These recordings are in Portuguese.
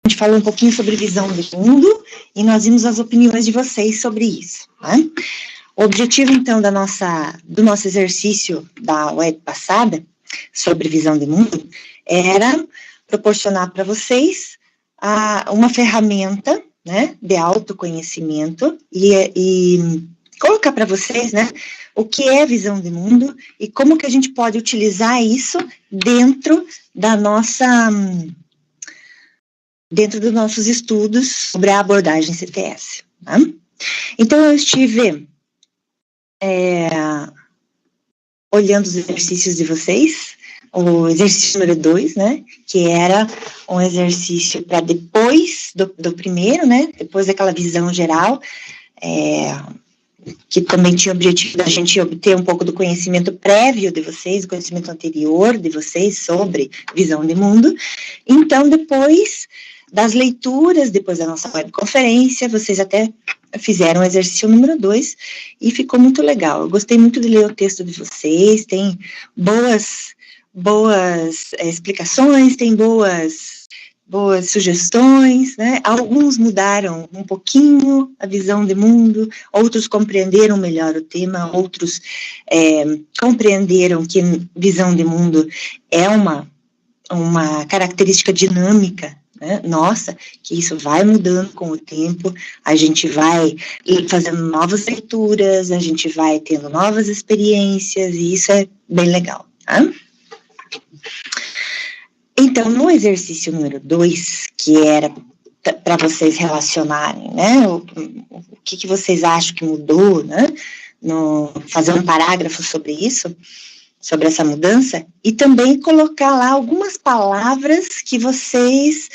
gente falou um pouquinho sobre visão de mundo e nós vimos as opiniões de vocês sobre isso, né? O objetivo, então, do nosso exercício da web passada, sobre visão de mundo, era proporcionar para vocês uma ferramenta, né, de autoconhecimento e colocar para vocês, né, o que é visão de mundo e como que a gente pode utilizar isso dentro dos nossos estudos sobre a abordagem CTS. Tá? Então, eu estive olhando os exercícios de vocês, o exercício número 2, né, que era um exercício para depois do primeiro, né, depois daquela visão geral, que também tinha o objetivo da gente obter um pouco do conhecimento prévio de vocês, o conhecimento anterior de vocês sobre visão de mundo. Então, depois das leituras, depois da nossa webconferência, vocês até fizeram o exercício número 2 e ficou muito legal. Eu gostei muito de ler o texto de vocês, tem boas explicações, tem boas sugestões, né? Alguns mudaram um pouquinho a visão de mundo, outros compreenderam melhor o tema, outros compreenderam que visão de mundo é uma característica dinâmica, né? Nossa, que isso vai mudando com o tempo, a gente vai fazendo novas leituras, a gente vai tendo novas experiências, e isso é bem legal, tá? Então, no exercício número 2, que era para vocês relacionarem, né, o que vocês acham que mudou, né, fazer um parágrafo sobre isso, sobre essa mudança, e também colocar lá algumas palavras que vocês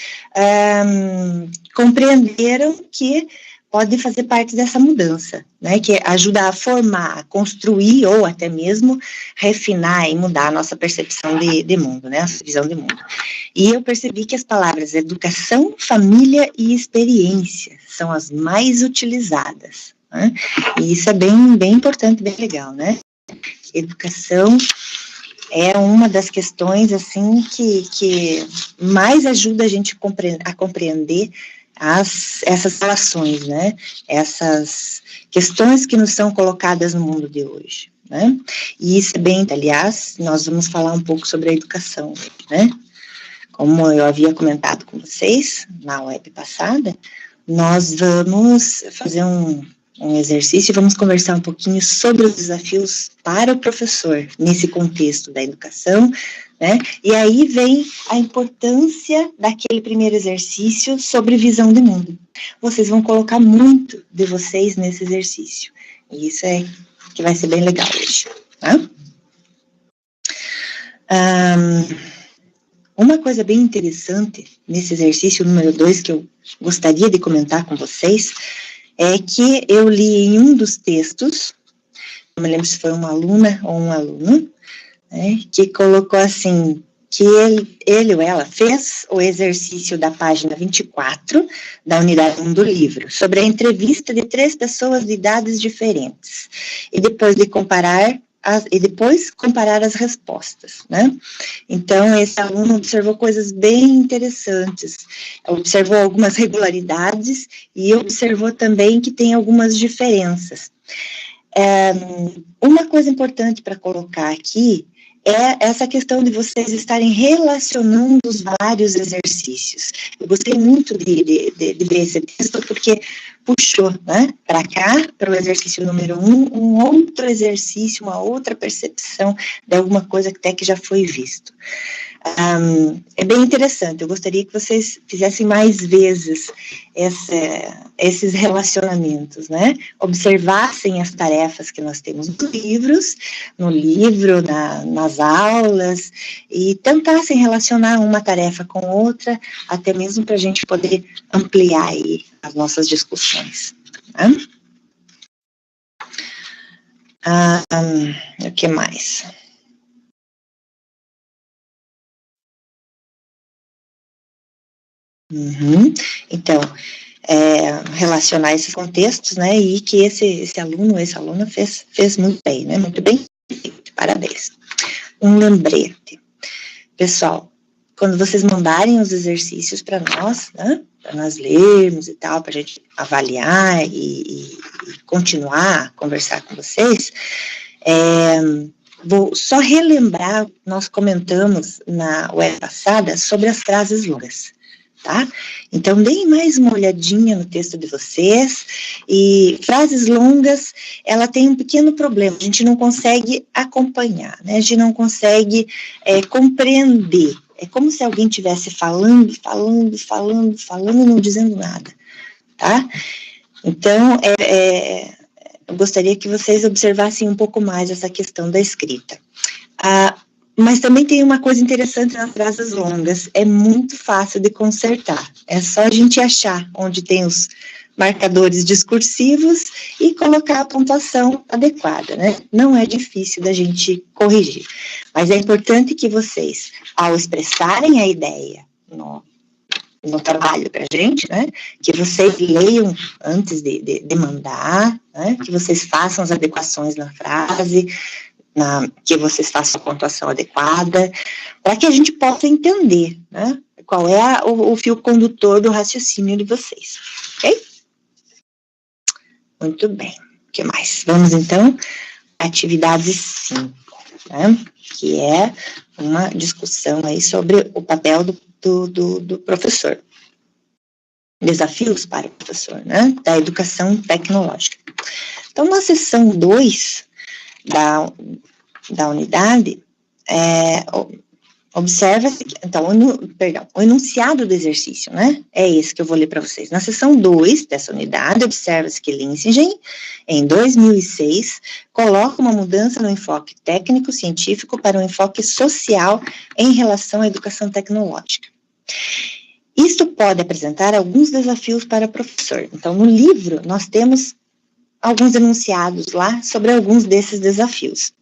compreenderam que pode fazer parte dessa mudança, né, que ajuda a formar, a construir ou até mesmo refinar e mudar a nossa percepção de mundo, né, a nossa visão de mundo. E eu percebi que as palavras educação, família e experiência são as mais utilizadas, né, e isso é bem, bem importante, bem legal, né. Educação é uma das questões, assim, que mais ajuda a gente a compreender essas relações, né, essas questões que nos são colocadas no mundo de hoje, né, e isso é bem, aliás, nós vamos falar um pouco sobre a educação, né, como eu havia comentado com vocês na web passada, nós vamos fazer um exercício e vamos conversar um pouquinho sobre os desafios para o professor nesse contexto da educação, né? E aí vem a importância daquele primeiro exercício sobre visão de mundo. Vocês vão colocar muito de vocês nesse exercício, e isso é que vai ser bem legal hoje, tá? Uma coisa bem interessante nesse exercício número 2 que eu gostaria de comentar com vocês é que eu li em um dos textos, não me lembro se foi uma aluna ou um aluno, né, que colocou assim, que ele ou ela fez o exercício da página 24 da unidade 1 do livro, sobre a entrevista de 3 pessoas de idades diferentes, e depois comparar as respostas, né? Então, esse aluno observou coisas bem interessantes, observou algumas regularidades e observou também que tem algumas diferenças. Uma coisa importante para colocar aqui é essa questão de vocês estarem relacionando os vários exercícios. Eu gostei muito de ver esse texto, porque puxou, né, para cá, para o exercício número 1, um outro exercício, uma outra percepção de alguma coisa que até que já foi visto. É bem interessante, eu gostaria que vocês fizessem mais vezes esses relacionamentos, né? Observassem as tarefas que nós temos no livro, nas aulas, e tentassem relacionar uma tarefa com outra, até mesmo para a gente poder ampliar aí as nossas discussões. Tá? O que mais? Então, relacionar esses contextos, né, e que esse aluno, essa aluna fez muito bem, né, muito bem feito, parabéns. Um lembrete. Pessoal, quando vocês mandarem os exercícios para nós, né, para nós lermos e tal, para a gente avaliar e continuar a conversar com vocês, vou só relembrar, nós comentamos na web passada sobre as frases longas, tá? Então, deem mais uma olhadinha no texto de vocês, e frases longas, ela tem um pequeno problema, a gente não consegue acompanhar, né? A gente não consegue compreender, é como se alguém estivesse falando e não dizendo nada, tá? Então, eu gostaria que vocês observassem um pouco mais essa questão da escrita. Mas também tem uma coisa interessante nas frases longas, é muito fácil de consertar, é só a gente achar onde tem os marcadores discursivos e colocar a pontuação adequada, né? Não é difícil da gente corrigir, mas é importante que vocês, ao expressarem a ideia no trabalho para a gente, né, que vocês leiam antes de mandar, né, que vocês façam as adequações na frase, que vocês façam a pontuação adequada, para que a gente possa entender, né, qual é o fio condutor do raciocínio de vocês, ok? Muito bem, o que mais? Vamos, então, à atividade 5, né, que é uma discussão aí sobre o papel do professor. Desafios para o professor, né, da educação tecnológica. Então, na seção 2 da unidade, observa-se, então, o enunciado do exercício, né, é esse que eu vou ler para vocês. Na seção 2 dessa unidade, observa-se que Lensingen, em 2006, coloca uma mudança no enfoque técnico-científico para um enfoque social em relação à educação tecnológica. Isto pode apresentar alguns desafios para o professor. Então, no livro, nós temos alguns enunciados lá sobre alguns desses desafios.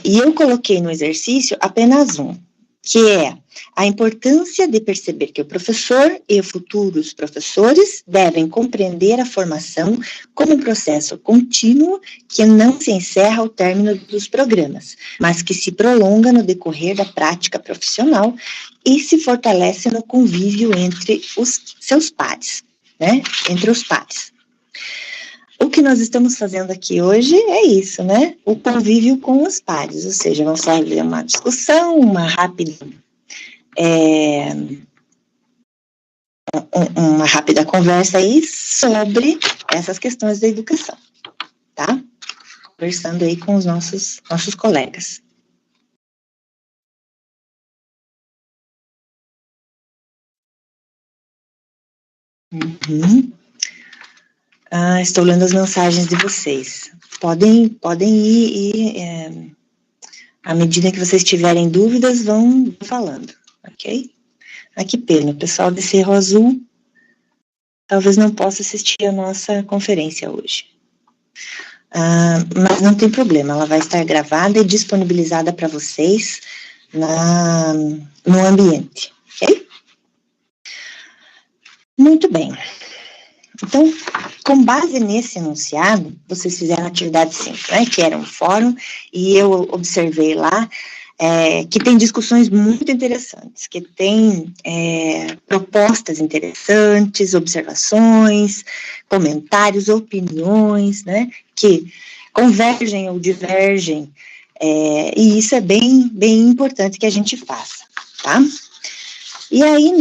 E eu coloquei no exercício apenas um, que é a importância de perceber que o professor e futuros professores devem compreender a formação como um processo contínuo que não se encerra ao término dos programas, mas que se prolonga no decorrer da prática profissional e se fortalece no convívio entre os seus pares, né? Entre os pares. O que nós estamos fazendo aqui hoje é isso, né? O convívio com os pares, ou seja, vamos fazer uma discussão, uma rápida conversa aí sobre essas questões da educação, tá? Conversando aí com os nossos colegas. Estou lendo as mensagens de vocês. Podem ir à medida que vocês tiverem dúvidas, vão falando, ok? Que pena, o pessoal de Cerro Azul talvez não possa assistir a nossa conferência hoje. Mas não tem problema, ela vai estar gravada e disponibilizada para vocês no ambiente, ok? Muito bem. Então, com base nesse enunciado, vocês fizeram a atividade 5, né, que era um fórum, e eu observei lá que tem discussões muito interessantes, que tem propostas interessantes, observações, comentários, opiniões, né, que convergem ou divergem, e isso é bem importante que a gente faça, tá? E aí,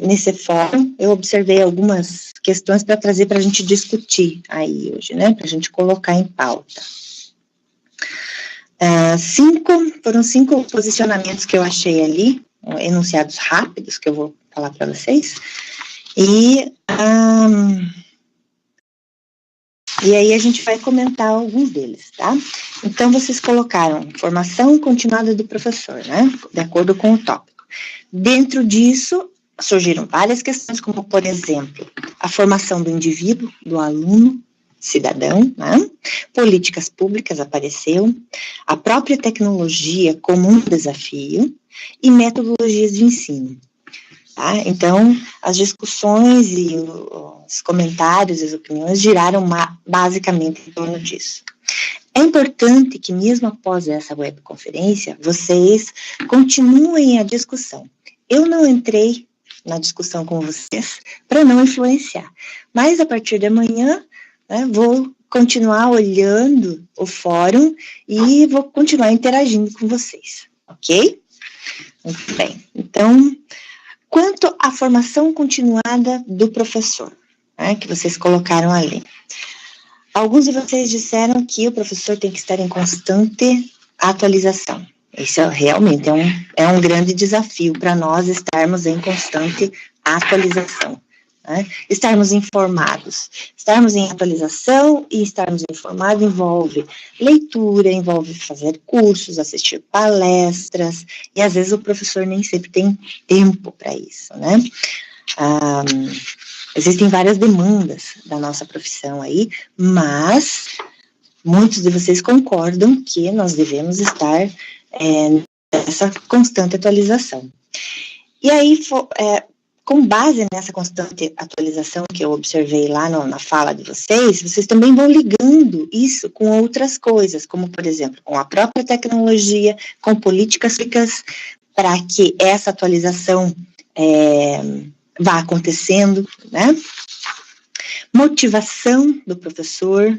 nesse fórum, eu observei algumas questões para trazer para a gente discutir aí hoje, né, para a gente colocar em pauta. Foram 5 posicionamentos que eu achei ali, enunciados rápidos, que eu vou falar para vocês, e aí a gente vai comentar alguns deles, tá? Então, vocês colocaram formação continuada do professor, né, de acordo com o tópico. Dentro disso, surgiram várias questões, como, por exemplo, a formação do indivíduo, do aluno, cidadão, né? Políticas públicas apareceu, a própria tecnologia como um desafio e metodologias de ensino. Tá? Então, as discussões e os comentários, as opiniões giraram basicamente em torno disso. É importante que, mesmo após essa webconferência, vocês continuem a discussão. Eu não entrei na discussão com vocês para não influenciar, mas a partir de amanhã, né, vou continuar olhando o fórum e vou continuar interagindo com vocês, ok? Muito bem. Então, quanto à formação continuada do professor, né, que vocês colocaram ali. Alguns de vocês disseram que o professor tem que estar em constante atualização. Isso realmente é um grande desafio para nós estarmos em constante atualização, né? Estarmos informados. Estarmos em atualização e estarmos informados envolve leitura, envolve fazer cursos, assistir palestras, e às vezes o professor nem sempre tem tempo para isso, né? Existem várias demandas da nossa profissão aí, mas muitos de vocês concordam que nós devemos estar nessa constante atualização. E aí, com base nessa constante atualização que eu observei lá na fala de vocês também vão ligando isso com outras coisas, como, por exemplo, com a própria tecnologia, com políticas públicas, para que essa atualização vá acontecendo, né? Motivação do professor,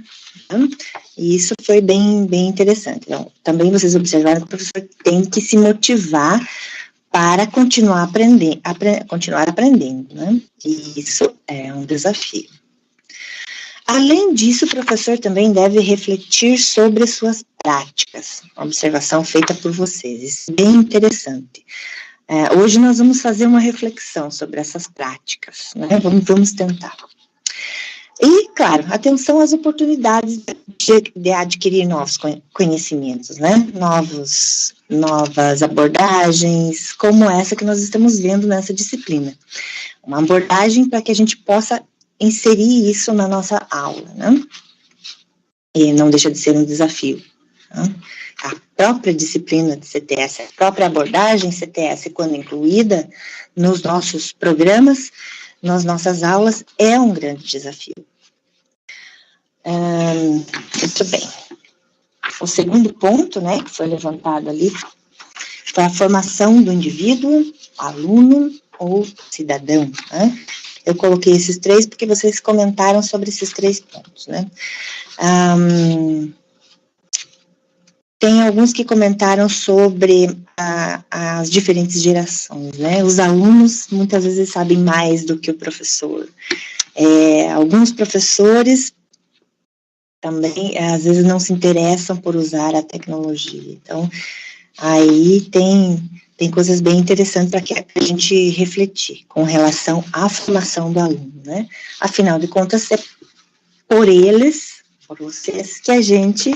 né? E isso foi bem interessante. Então, também vocês observaram que o professor tem que se motivar para continuar aprendendo, né? E isso é um desafio. Além disso, o professor também deve refletir sobre suas práticas, uma observação feita por vocês, isso é bem interessante. Hoje nós vamos fazer uma reflexão sobre essas práticas, né? Vamos tentar. E, claro, atenção às oportunidades de adquirir novos conhecimentos, né? Novas abordagens, como essa que nós estamos vendo nessa disciplina. Uma abordagem para que a gente possa inserir isso na nossa aula, né? E não deixa de ser um desafio, né? A própria disciplina de CTS, a própria abordagem CTS, quando incluída nos nossos programas, nas nossas aulas, é um grande desafio. Muito bem. O segundo ponto, né, que foi levantado ali, foi a formação do indivíduo, aluno ou cidadão, né? Eu coloquei esses três porque vocês comentaram sobre esses três pontos, né? Tem alguns que comentaram sobre as diferentes gerações, né? Os alunos muitas vezes sabem mais do que o professor. Alguns professores também, às vezes, não se interessam por usar a tecnologia. Então, aí tem coisas bem interessantes para que a gente refletir com relação à formação do aluno, né? Afinal de contas, é por eles, por vocês, que a gente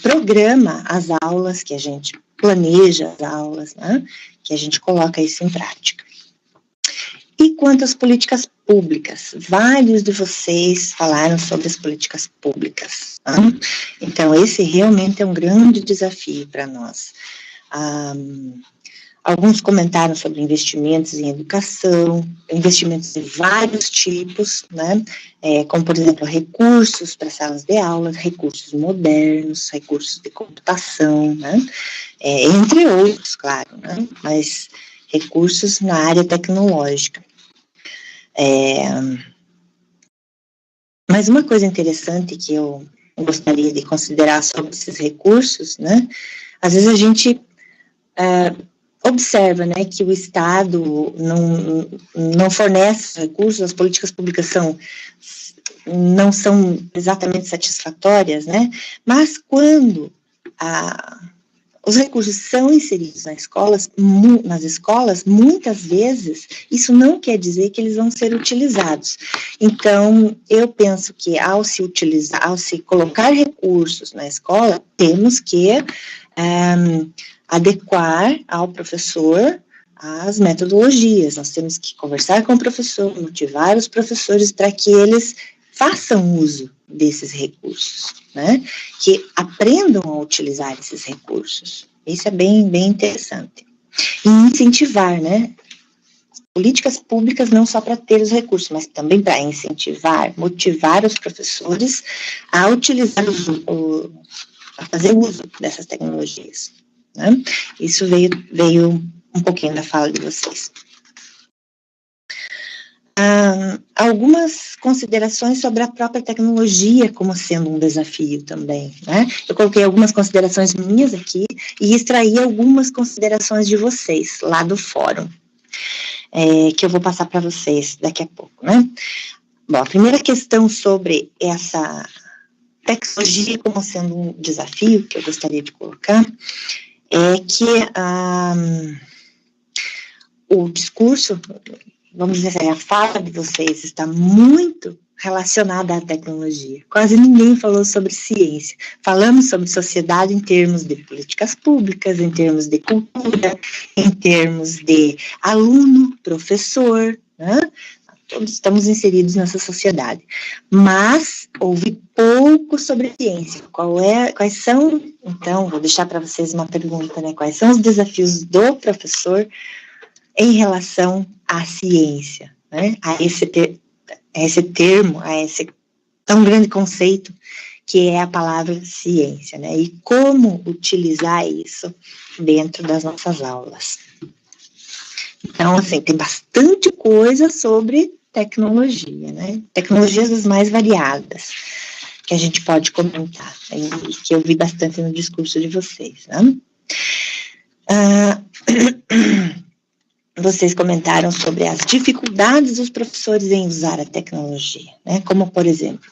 programa as aulas, que a gente planeja as aulas, né? Que a gente coloca isso em prática. E quanto às políticas públicas, vários de vocês falaram sobre as políticas públicas, né? Então, esse realmente é um grande desafio para nós. Alguns comentaram sobre investimentos em educação, investimentos de vários tipos, né? Como, por exemplo, recursos para salas de aula, recursos modernos, recursos de computação, né? Entre outros, claro, né? Mas recursos na área tecnológica. Mas uma coisa interessante que eu gostaria de considerar sobre esses recursos, né? Às vezes a gente observa, né, que o Estado não fornece recursos, as políticas públicas não são exatamente satisfatórias, né? Mas quando os recursos são inseridos nas escolas, muitas vezes, isso não quer dizer que eles vão ser utilizados. Então, eu penso que ao se colocar recursos na escola, temos que adequar ao professor as metodologias. Nós temos que conversar com o professor, motivar os professores para que eles façam uso desses recursos, né? Que aprendam a utilizar esses recursos. Isso é bem interessante. E incentivar, né? Políticas públicas não só para ter os recursos, mas também para incentivar, motivar os professores a utilizar a fazer uso dessas tecnologias, né? Isso veio um pouquinho da fala de vocês. Algumas considerações sobre a própria tecnologia como sendo um desafio também, né? Eu coloquei algumas considerações minhas aqui e extraí algumas considerações de vocês lá do fórum, que eu vou passar para vocês daqui a pouco, né? Bom, a primeira questão sobre essa tecnologia como sendo um desafio que eu gostaria de colocar é que o discurso, vamos dizer assim, a fala de vocês está muito relacionada à tecnologia. Quase ninguém falou sobre ciência. Falamos sobre sociedade em termos de políticas públicas, em termos de cultura, em termos de aluno, professor, né? Todos estamos inseridos nessa sociedade. Mas houve pouco sobre ciência. Quais são, então, vou deixar para vocês uma pergunta, né? Quais são os desafios do professor em relação à ciência, né? A esse termo, a esse tão grande conceito que é a palavra ciência, né? E como utilizar isso dentro das nossas aulas. Então, assim, tem bastante coisa sobre tecnologia, né? Tecnologias das mais variadas que a gente pode comentar, e que eu vi bastante no discurso de vocês, né? Vocês comentaram sobre as dificuldades dos professores em usar a tecnologia, né? Como, por exemplo,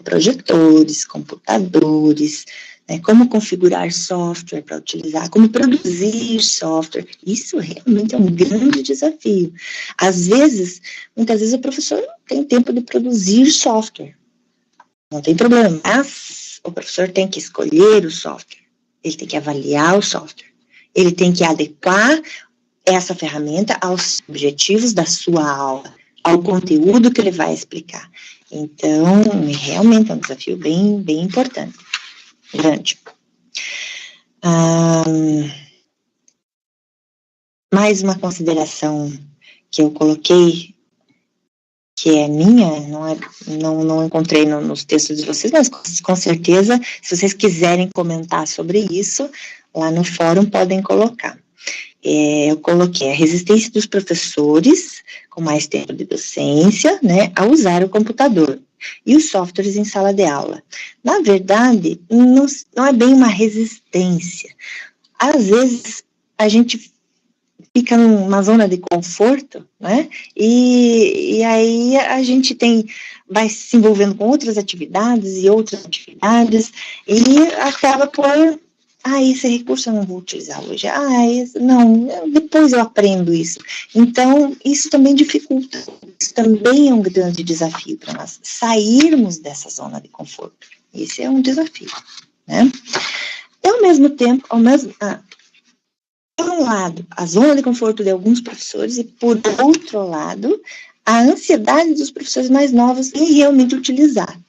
projetores, computadores, né? Como configurar software para utilizar, como produzir software. Isso realmente é um grande desafio. Muitas vezes o professor não tem tempo de produzir software. Não tem problema, mas o professor tem que escolher o software, ele tem que avaliar o software, ele tem que adequar essa ferramenta aos objetivos da sua aula, ao conteúdo que ele vai explicar. Então, realmente é um desafio bem, bem importante, grande. Mais uma consideração que eu coloquei, que é minha, não encontrei nos textos de vocês, mas com certeza, se vocês quiserem comentar sobre isso, lá no fórum podem colocar. Eu coloquei a resistência dos professores, com mais tempo de docência, né, a usar o computador e os softwares em sala de aula. Na verdade, não é bem uma resistência. Às vezes, a gente fica numa zona de conforto, né, e aí a gente vai se envolvendo com outras atividades, e acaba por... esse recurso eu não vou utilizar hoje. Depois eu aprendo isso. Então, isso também dificulta. Isso também é um grande desafio para nós, sairmos dessa zona de conforto. Esse é um desafio, né? E, ao mesmo tempo, por um lado, a zona de conforto de alguns professores e, por outro lado, a ansiedade dos professores mais novos em realmente utilizar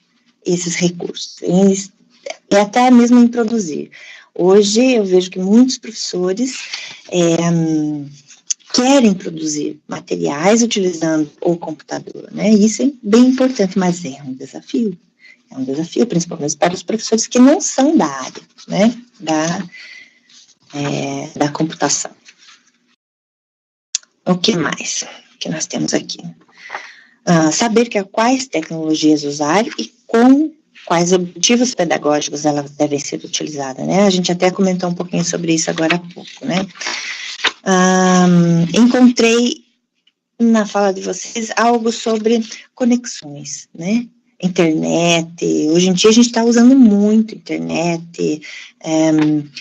esses recursos, e até mesmo em produzir. Hoje, eu vejo que muitos professores querem produzir materiais utilizando o computador, né? Isso é bem importante, mas é um desafio. É um desafio, principalmente para os professores que não são da área, né? Da computação. O que mais que nós temos aqui? Saber quais tecnologias usar e com quais objetivos pedagógicos elas devem ser utilizadas, né? A gente até comentou um pouquinho sobre isso agora há pouco, né? Encontrei na fala de vocês algo sobre conexões, né? Internet, hoje em dia a gente está usando muito internet,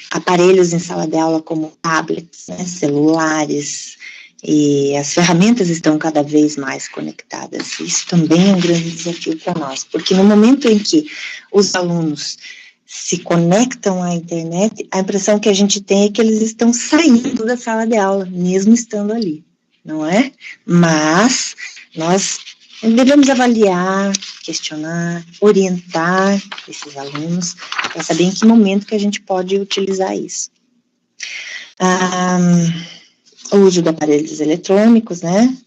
aparelhos em sala de aula como tablets, né, celulares, e as ferramentas estão cada vez mais conectadas. Isso também é um grande desafio para nós, porque no momento em que os alunos se conectam à internet, a impressão que a gente tem é que eles estão saindo da sala de aula, mesmo estando ali, não é? Mas nós devemos avaliar, questionar, orientar esses alunos para saber em que momento que a gente pode utilizar isso. O uso de aparelhos eletrônicos, né?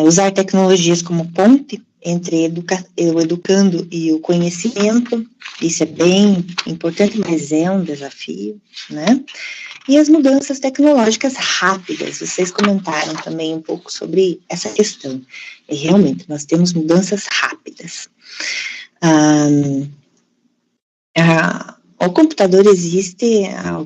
Usar tecnologias como ponte entre o educando e o conhecimento. Isso é bem importante, mas é um desafio, né? E as mudanças tecnológicas rápidas, vocês comentaram também um pouco sobre essa questão. E realmente, nós temos mudanças rápidas. O computador existe há,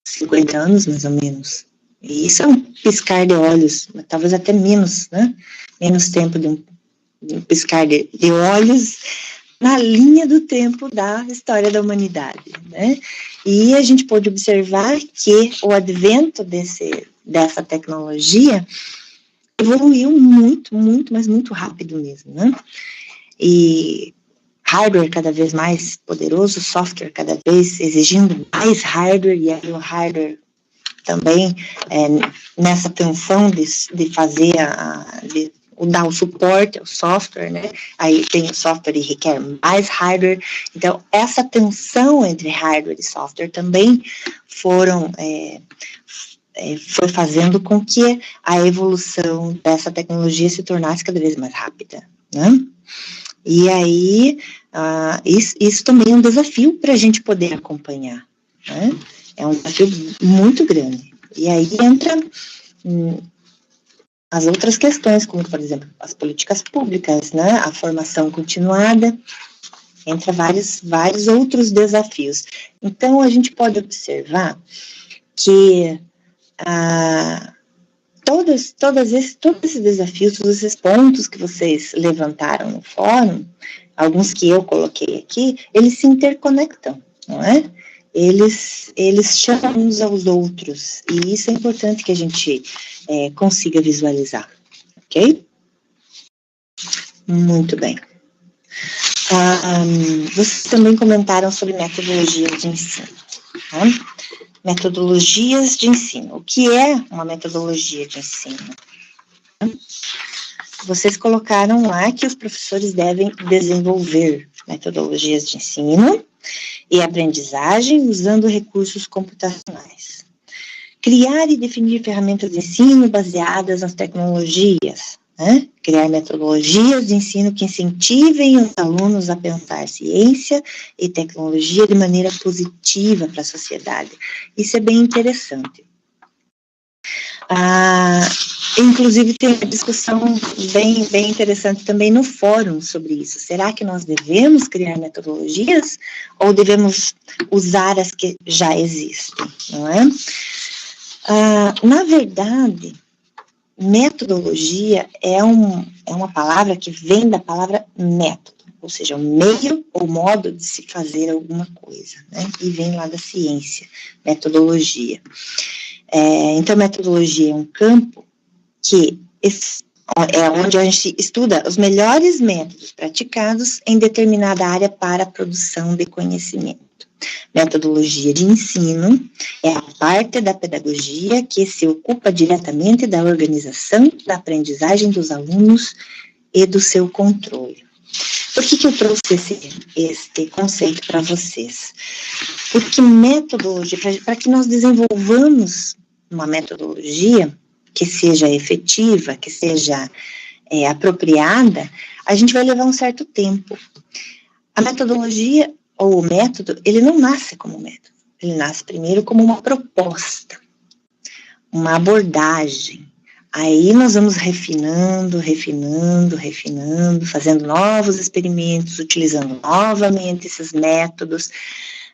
50 anos, mais ou menos. E isso é um piscar de olhos, talvez até menos, né? Menos tempo de um piscar de olhos na linha do tempo da história da humanidade, né? E a gente pode observar que o advento dessa tecnologia evoluiu muito, mas muito rápido mesmo, né? E hardware cada vez mais poderoso, software cada vez exigindo mais hardware, e aí o hardware também nessa tensão de fazer dar o suporte ao software, né? Aí tem o software e requer mais hardware. Então, essa tensão entre hardware e software também foi fazendo com que a evolução dessa tecnologia se tornasse cada vez mais rápida, né? E aí, isso também é um desafio para a gente poder acompanhar, né? É um desafio muito grande. E aí entra as outras questões, como, por exemplo, as políticas públicas, né? A formação continuada, entra vários outros desafios. Então, a gente pode observar que todos esses desafios, todos esses pontos que vocês levantaram no fórum, alguns que eu coloquei aqui, eles se interconectam, não é? Eles chamam uns aos outros, e isso é importante que a gente consiga visualizar, ok? Muito bem. Vocês também comentaram sobre metodologias de ensino, tá? Metodologias de ensino. O que é uma metodologia de ensino? Vocês colocaram lá que os professores devem desenvolver metodologias de ensino e aprendizagem usando recursos computacionais. Criar e definir ferramentas de ensino baseadas nas tecnologias, né? Criar metodologias de ensino que incentivem os alunos a pensar ciência e tecnologia de maneira positiva para a sociedade. Isso é bem interessante. Inclusive, tem uma discussão bem interessante também no fórum sobre isso. Será que nós devemos criar metodologias ou devemos usar as que já existem, não é? Na verdade, metodologia é uma palavra que vem da palavra método, ou seja, o meio ou modo de se fazer alguma coisa, né? E vem lá da ciência, metodologia. Então, metodologia é um campo que é onde a gente estuda os melhores métodos praticados em determinada área para a produção de conhecimento. Metodologia de ensino é a parte da pedagogia que se ocupa diretamente da organização da aprendizagem dos alunos e do seu controle. Por que eu trouxe este conceito para vocês? Porque metodologia, para que nós desenvolvamos uma metodologia que seja efetiva, que seja apropriada, a gente vai levar um certo tempo. A metodologia ou o método, ele não nasce como método, ele nasce primeiro como uma proposta, uma abordagem. Aí nós vamos refinando, fazendo novos experimentos, utilizando novamente esses métodos,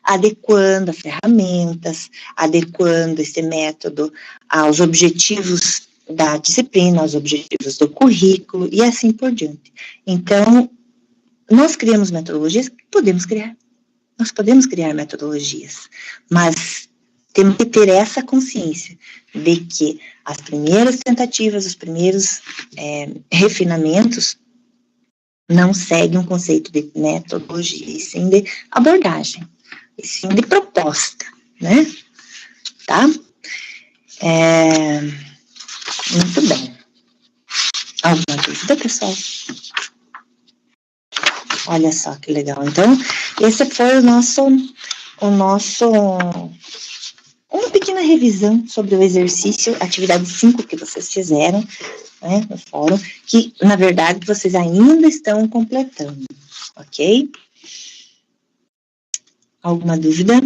adequando as ferramentas, adequando esse método aos objetivos da disciplina, aos objetivos do currículo e assim por diante. Então, nós criamos metodologias, nós podemos criar metodologias, mas temos que ter essa consciência de que as primeiras tentativas, os primeiros refinamentos não seguem um conceito de metodologia, e sim de abordagem, e sim de proposta, né? Tá? Muito bem. Alguma dúvida, pessoal? Olha só que legal. Então, esse foi o nosso uma pequena revisão sobre o exercício, atividade 5 que vocês fizeram, né, no fórum, que, na verdade, vocês ainda estão completando, ok? Alguma dúvida?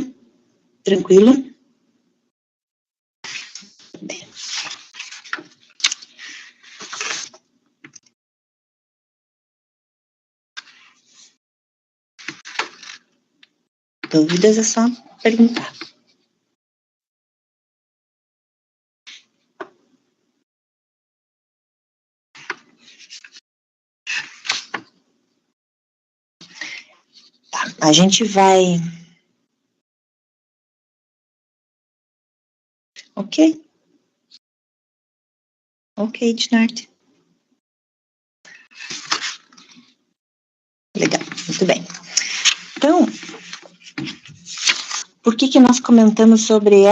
Tranquilo? Bem. Dúvidas é só perguntar. Tá, a gente vai... Ok? Ok, Dinarte. Legal, muito bem. Então, por que nós comentamos sobre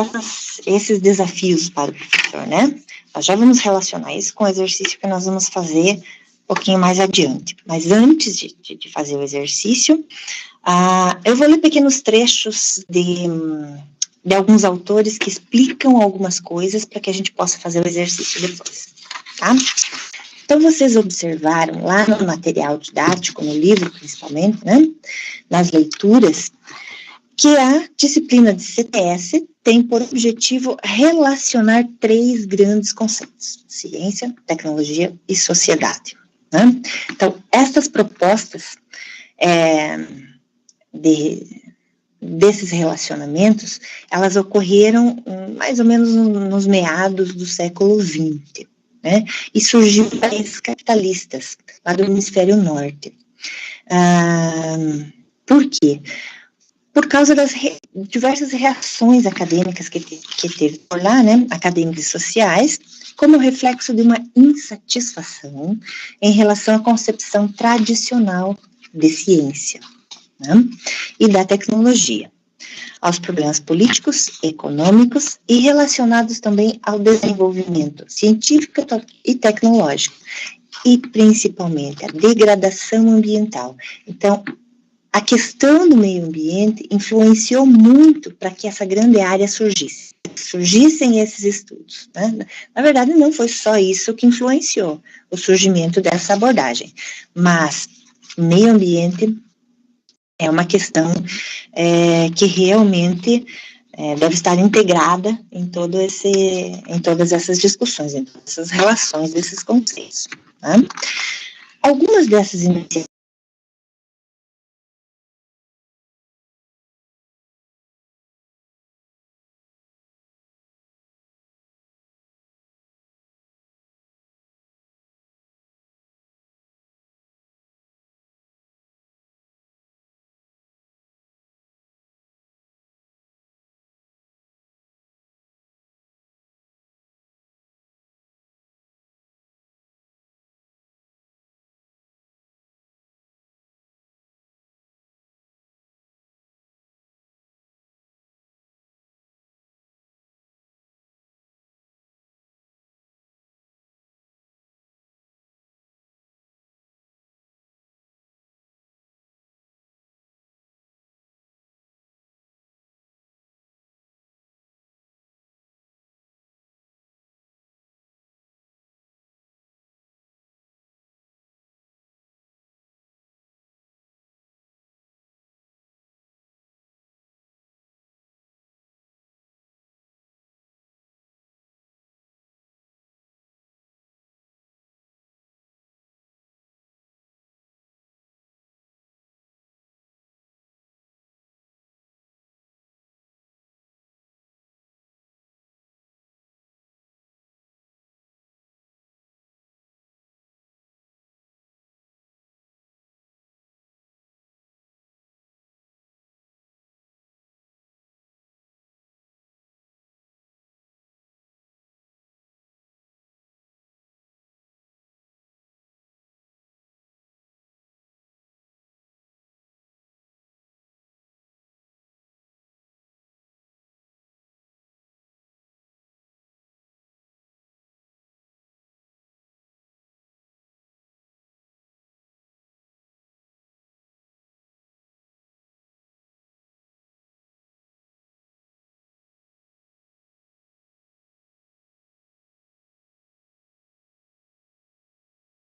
esses desafios para o professor, né? Nós já vamos relacionar isso com o exercício que nós vamos fazer um pouquinho mais adiante. Mas antes de fazer o exercício, eu vou ler pequenos trechos de alguns autores que explicam algumas coisas para que a gente possa fazer o exercício depois, tá? Então, vocês observaram lá no material didático, no livro principalmente, né? Nas leituras, que a disciplina de CTS tem por objetivo relacionar 3 grandes conceitos: ciência, tecnologia e sociedade, né? Então, essas propostas desses relacionamentos, elas ocorreram mais ou menos nos meados do século XX, né? E surgiu em países capitalistas, lá do hemisfério norte. Por quê? Por causa das diversas reações acadêmicas que teve por lá, né, acadêmicas e sociais, como reflexo de uma insatisfação em relação à concepção tradicional de ciência, né, e da tecnologia, aos problemas políticos, econômicos e relacionados também ao desenvolvimento científico e tecnológico, e principalmente a degradação ambiental. Então, a questão do meio ambiente influenciou muito para que essa grande área surgissem esses estudos, né? Na verdade, não foi só isso que influenciou o surgimento dessa abordagem, mas meio ambiente é uma questão que realmente deve estar integrada em todas essas discussões, em todas essas relações desses conceitos, né? Algumas dessas iniciativas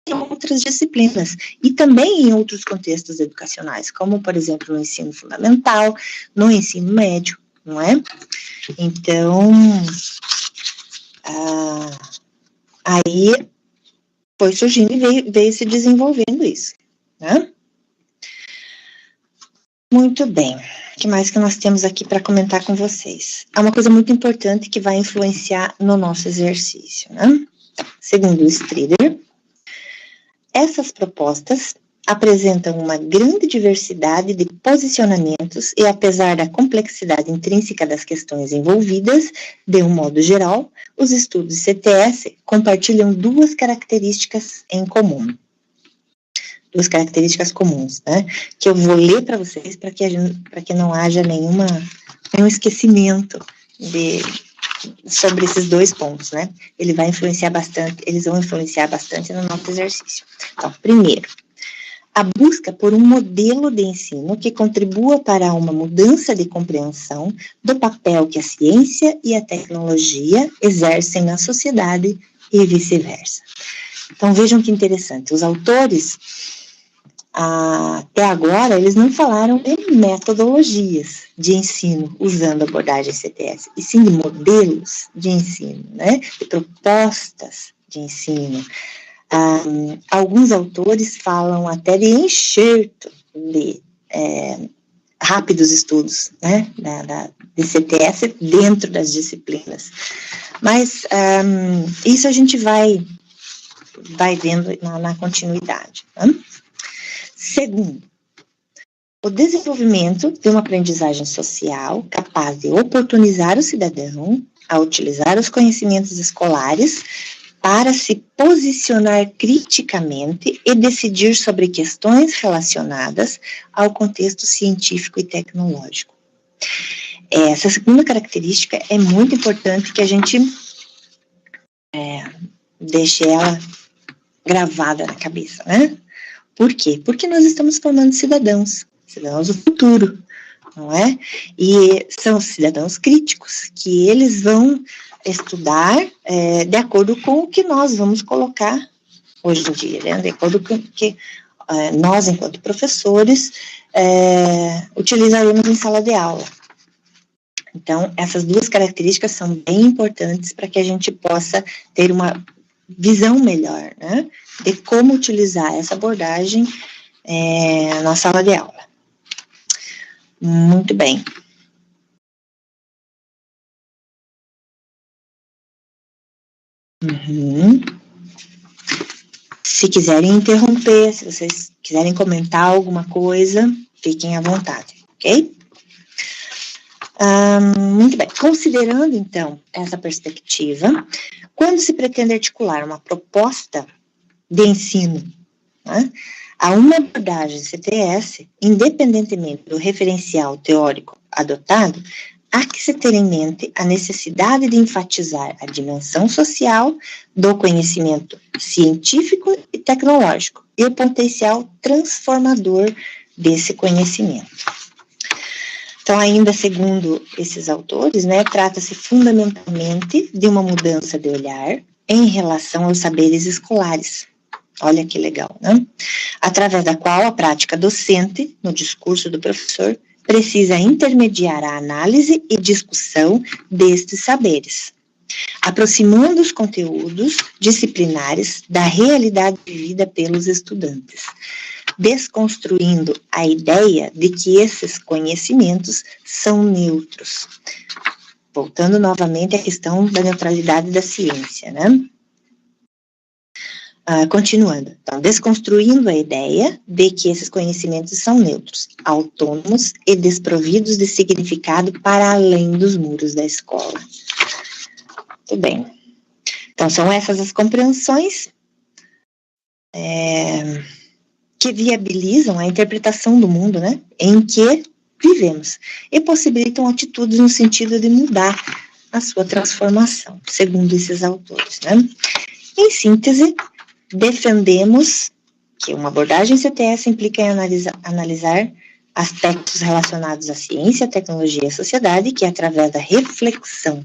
em outras disciplinas e também em outros contextos educacionais, como, por exemplo, no ensino fundamental, no ensino médio, não é? Então, aí foi surgindo e veio se desenvolvendo isso, né? Muito bem. O que mais que nós temos aqui para comentar com vocês? Há uma coisa muito importante que vai influenciar no nosso exercício, né? Segundo o Strider, essas propostas apresentam uma grande diversidade de posicionamentos e, apesar da complexidade intrínseca das questões envolvidas, de um modo geral, os estudos CTS compartilham duas características em comum. Duas características comuns, né? Que eu vou ler para vocês para que não haja nenhum esquecimento sobre esses dois pontos, né? Eles vão influenciar bastante no nosso exercício. Então, primeiro, a busca por um modelo de ensino que contribua para uma mudança de compreensão do papel que a ciência e a tecnologia exercem na sociedade e vice-versa. Então, vejam que interessante, os autores, até agora, eles não falaram de metodologias de ensino usando a abordagem CTS, e sim de modelos de ensino, né? De propostas de ensino. Alguns autores falam até de enxerto de rápidos estudos, né? De CTS dentro das disciplinas. Mas isso a gente vai vendo na continuidade, né? Segundo, o desenvolvimento de uma aprendizagem social capaz de oportunizar o cidadão a utilizar os conhecimentos escolares para se posicionar criticamente e decidir sobre questões relacionadas ao contexto científico e tecnológico. Essa segunda característica é muito importante que a gente deixe ela gravada na cabeça, né? Por quê? Porque nós estamos formando cidadãos do futuro, não é? E são cidadãos críticos, que eles vão estudar de acordo com o que nós vamos colocar hoje em dia, né? De acordo com o que nós, enquanto professores, utilizaremos em sala de aula. Então, essas duas características são bem importantes para que a gente possa ter uma visão melhor, né, de como utilizar essa abordagem na sala de aula. Muito bem. Se quiserem interromper, se vocês quiserem comentar alguma coisa, fiquem à vontade, ok? Muito bem. Considerando, então, essa perspectiva, quando se pretende articular uma proposta de ensino, né, a uma abordagem CTS, independentemente do referencial teórico adotado, há que se ter em mente a necessidade de enfatizar a dimensão social do conhecimento científico e tecnológico e o potencial transformador desse conhecimento. Então, ainda segundo esses autores, né, trata-se fundamentalmente de uma mudança de olhar em relação aos saberes escolares. Olha que legal, né? Através da qual a prática docente, no discurso do professor, precisa intermediar a análise e discussão destes saberes, aproximando os conteúdos disciplinares da realidade vivida pelos estudantes, desconstruindo a ideia de que esses conhecimentos são neutros. Voltando novamente à questão da neutralidade da ciência, né? Continuando, então, desconstruindo a ideia de que esses conhecimentos são neutros, autônomos e desprovidos de significado para além dos muros da escola. Muito bem. Então, são essas as compreensões que viabilizam a interpretação do mundo, né, em que vivemos, e possibilitam atitudes no sentido de mudar a sua transformação, segundo esses autores, né. Em síntese, defendemos que uma abordagem CTS implica em analisar aspectos relacionados à ciência, à tecnologia e à sociedade, que através da reflexão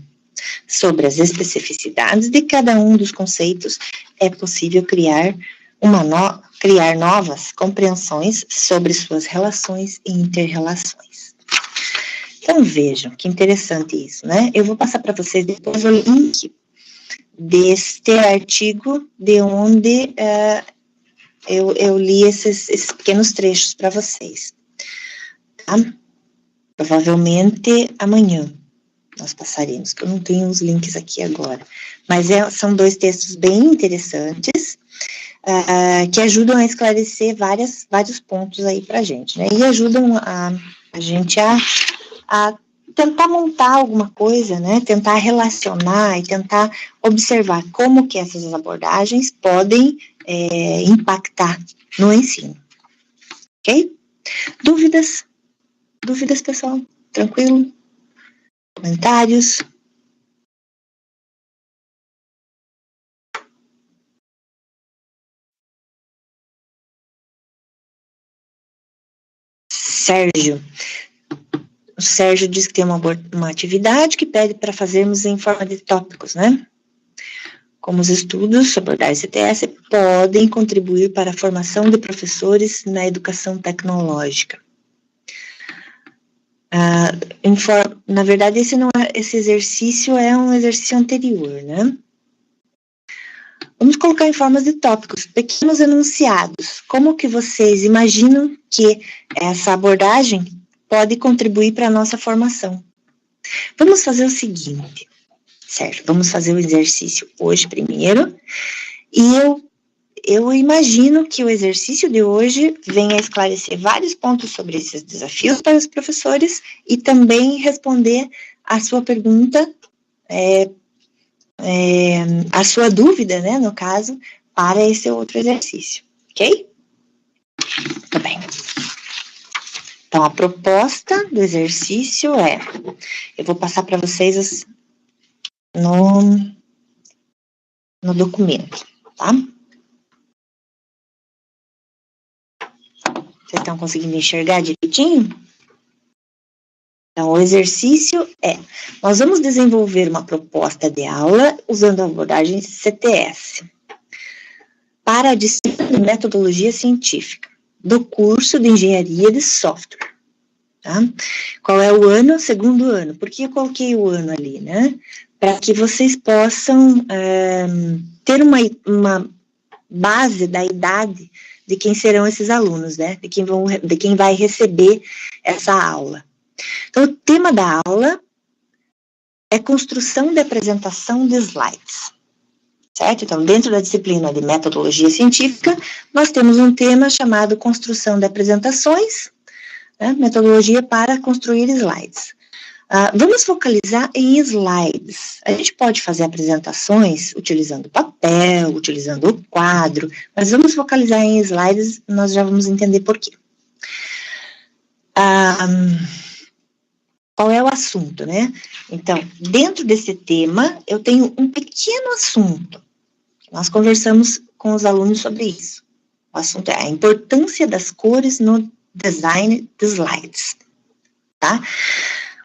sobre as especificidades de cada um dos conceitos é possível criar criar novas compreensões sobre suas relações e inter-relações. Então, vejam, que interessante isso, né? Eu vou passar para vocês depois o link deste artigo, de onde eu li esses pequenos trechos para vocês, tá? Provavelmente amanhã nós passaremos, que eu não tenho os links aqui agora, mas são 2 textos bem interessantes, que ajudam a esclarecer vários pontos aí pra gente, né, e ajudam a gente a tentar montar alguma coisa, né, tentar relacionar e tentar observar como que essas abordagens podem impactar no ensino, ok? Dúvidas, pessoal? Tranquilo? Comentários? Sérgio. O Sérgio diz que tem uma atividade que pede para fazermos em forma de tópicos, né? Como os estudos sobre abordagem CTS podem contribuir para a formação de professores na educação tecnológica. Na verdade, esse exercício é um exercício anterior, né? Vamos colocar em formas de tópicos, pequenos enunciados. Como que vocês imaginam que essa abordagem pode contribuir para a nossa formação? Vamos fazer o seguinte, certo? Vamos fazer o exercício hoje primeiro, e eu imagino que o exercício de hoje venha esclarecer vários pontos sobre esses desafios para os professores e também responder a sua pergunta, a sua dúvida, né, no caso, para esse outro exercício, ok? Muito bem. Então, a proposta do exercício eu vou passar para vocês no documento, tá? Vocês estão conseguindo enxergar direitinho? Então, o exercício nós vamos desenvolver uma proposta de aula usando a abordagem CTS para a disciplina de metodologia científica do curso de engenharia de software, tá? Qual é o ano? 2º ano. Por que eu coloquei o ano ali, né? Para que vocês possam ter uma base da idade de quem serão esses alunos, né? De quem vai receber essa aula. Então, o tema da aula é construção de apresentação de slides, certo? Então, dentro da disciplina de metodologia científica, nós temos um tema chamado construção de apresentações, né? Metodologia para construir slides. Vamos focalizar em slides. A gente pode fazer apresentações utilizando papel, utilizando o quadro, mas vamos focalizar em slides, nós já vamos entender por quê. Qual é o assunto, né? Então, dentro desse tema, eu tenho um pequeno assunto. Nós conversamos com os alunos sobre isso. O assunto é a importância das cores no design de slides, tá?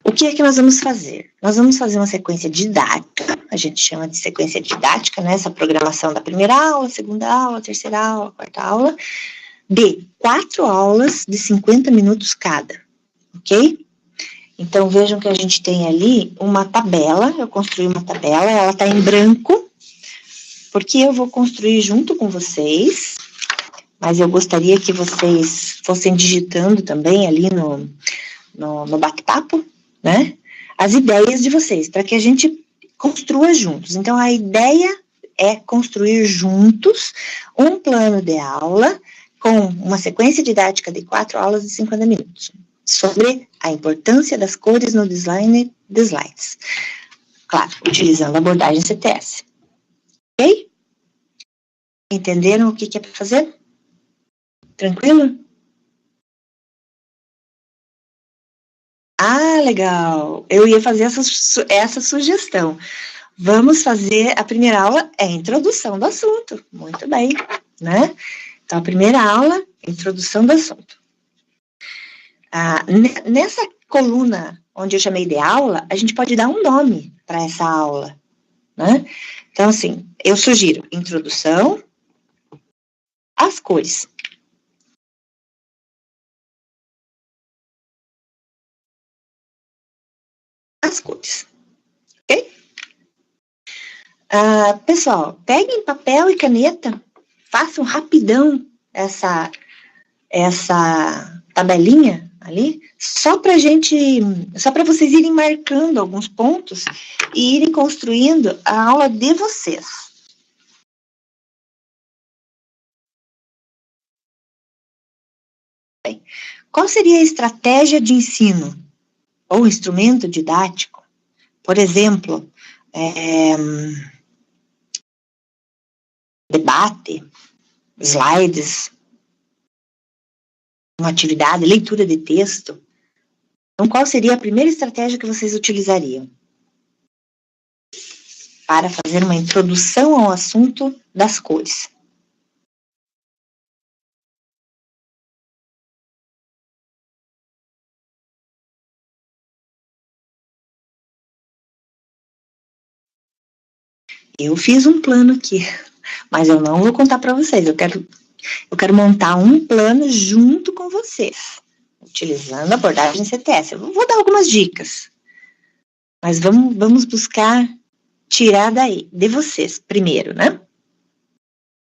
O que é que nós vamos fazer? Nós vamos fazer uma sequência didática, a gente chama de sequência didática, né? Essa programação da primeira aula, segunda aula, terceira aula, quarta aula, de 4 aulas de 50 minutos cada, ok? Então, vejam que a gente tem ali uma tabela, eu construí uma tabela, ela está em branco, porque eu vou construir junto com vocês, mas eu gostaria que vocês fossem digitando também ali no bate-papo, né, as ideias de vocês, para que a gente construa juntos. Então, a ideia é construir juntos um plano de aula com uma sequência didática de 4 aulas de 50 minutos, sobre a importância das cores no design de slides. Claro, utilizando a abordagem CTS. Ok? Entenderam o que é para fazer? Tranquilo? Legal. Eu ia fazer essa sugestão. Vamos fazer, a primeira aula é a introdução do assunto. Muito bem, né? Então, a primeira aula, introdução do assunto. Nessa coluna onde eu chamei de aula, a gente pode dar um nome para essa aula, né? Então, assim, eu sugiro introdução as cores. As cores, ok? Pessoal, peguem papel e caneta, façam rapidão essa tabelinha ali, só para vocês irem marcando alguns pontos e irem construindo a aula de vocês. Bem, qual seria a estratégia de ensino ou instrumento didático? Por exemplo, debate, slides, uma atividade, leitura de texto. Então, qual seria a primeira estratégia que vocês utilizariam para fazer uma introdução ao assunto das cores? Eu fiz um plano aqui, mas eu não vou contar para vocês. Eu quero montar um plano junto com vocês, utilizando a abordagem CTS. Eu vou dar algumas dicas, mas vamos buscar tirar daí, de vocês, primeiro, né?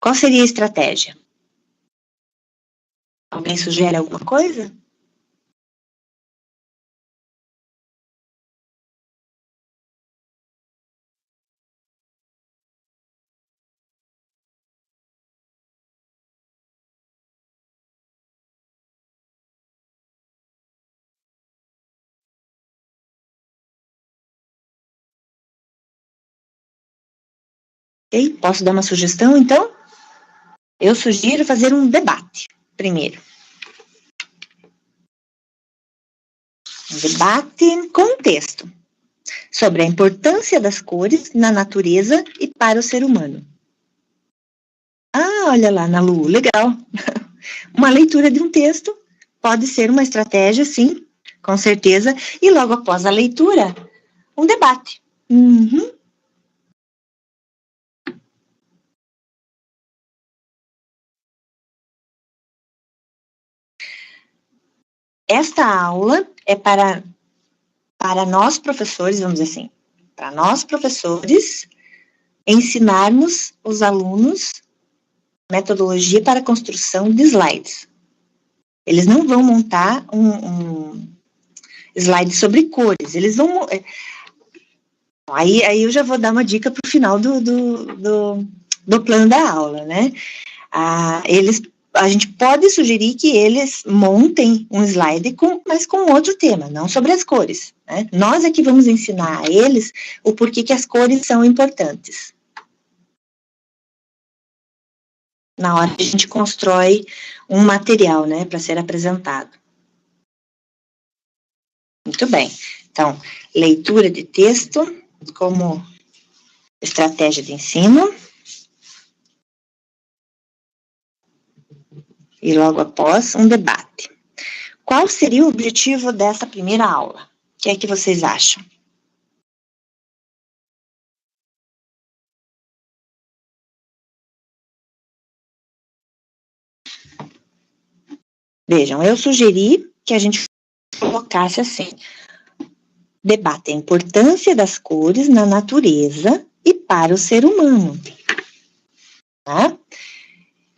Qual seria a estratégia? Alguém sugere alguma coisa? Ok, posso dar uma sugestão, então? Eu sugiro fazer um debate, primeiro. Um debate com texto sobre a importância das cores na natureza e para o ser humano. Ah, olha lá, Nalu, legal. Uma leitura de um texto pode ser uma estratégia, sim, com certeza. E logo após a leitura, um debate. Uhum. Esta aula é para nós professores, vamos dizer assim, para nós professores ensinarmos os alunos metodologia para a construção de slides. Eles não vão montar um slide sobre cores, eles vão... Aí eu já vou dar uma dica para o final do plano da aula, né? A gente pode sugerir que eles montem um slide, mas com outro tema, não sobre as cores, né? Nós é que vamos ensinar a eles o porquê que as cores são importantes. Na hora que a gente constrói um material, né, para ser apresentado. Muito bem. Então, leitura de texto como estratégia de ensino. E logo após, um debate. Qual seria o objetivo dessa primeira aula? O que é que vocês acham? Vejam, eu sugeri que a gente colocasse assim: debate a importância das cores na natureza e para o ser humano. Tá?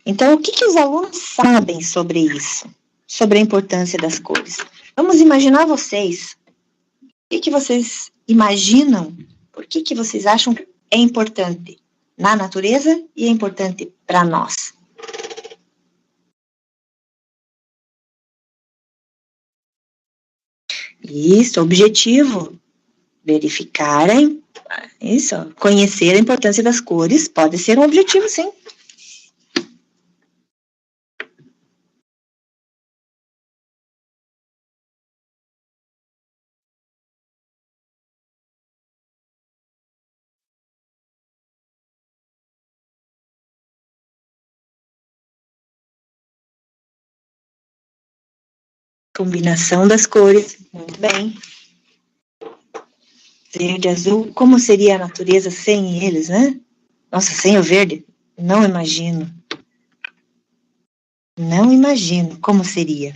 Então, o que os alunos sabem sobre isso? Sobre a importância das cores? Vamos imaginar vocês. O que vocês imaginam? Por que vocês acham que é importante na natureza e é importante para nós? Isso, objetivo, verificarem, isso, conhecer a importância das cores, pode ser um objetivo, sim. Combinação das cores, muito bem. Verde, azul, como seria a natureza sem eles, né? Nossa, sem o verde? Não imagino. Não imagino como seria.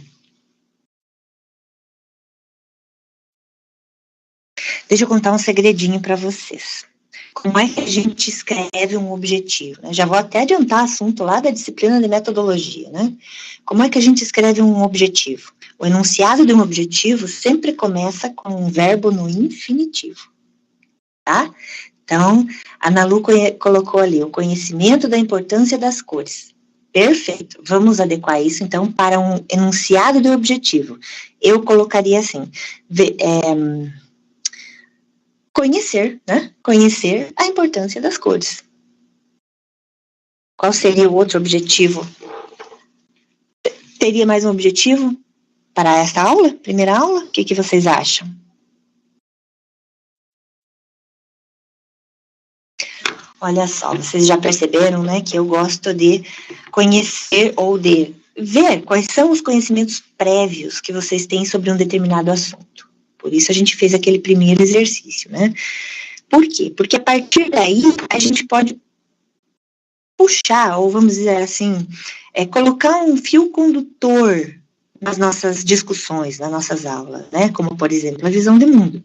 Deixa eu contar um segredinho para vocês. Como é que a gente escreve um objetivo? Né? Já vou até adiantar assunto lá da disciplina de metodologia, né? Como é que a gente escreve um objetivo? O enunciado de um objetivo sempre começa com um verbo no infinitivo, tá? Então, a Ana Lu colocou ali o conhecimento da importância das cores. Perfeito. Vamos adequar isso, então, para um enunciado de objetivo. Eu colocaria assim, conhecer, né? Conhecer a importância das cores. Qual seria o outro objetivo? Teria mais um objetivo para esta aula? Primeira aula? O que vocês acham? Olha só, vocês já perceberam, né, que eu gosto de conhecer ou de ver quais são os conhecimentos prévios que vocês têm sobre um determinado assunto. Por isso a gente fez aquele primeiro exercício, né? Por quê? Porque a partir daí a gente pode puxar, ou vamos dizer assim, colocar um fio condutor nas nossas discussões, nas nossas aulas, né? Como, por exemplo, a visão de mundo.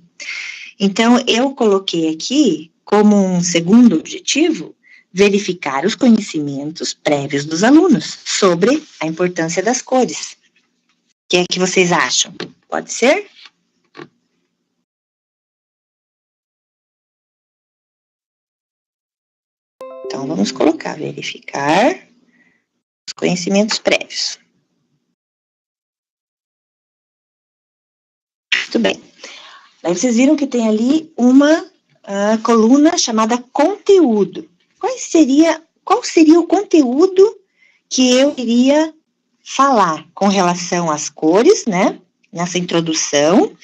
Então, eu coloquei aqui, como um segundo objetivo, verificar os conhecimentos prévios dos alunos sobre a importância das cores. O que é que vocês acham? Pode ser? Então, vamos colocar, verificar os conhecimentos prévios. Muito bem. Aí vocês viram que tem ali uma coluna chamada conteúdo. Qual seria o conteúdo que eu iria falar com relação às cores, né? Nessa introdução,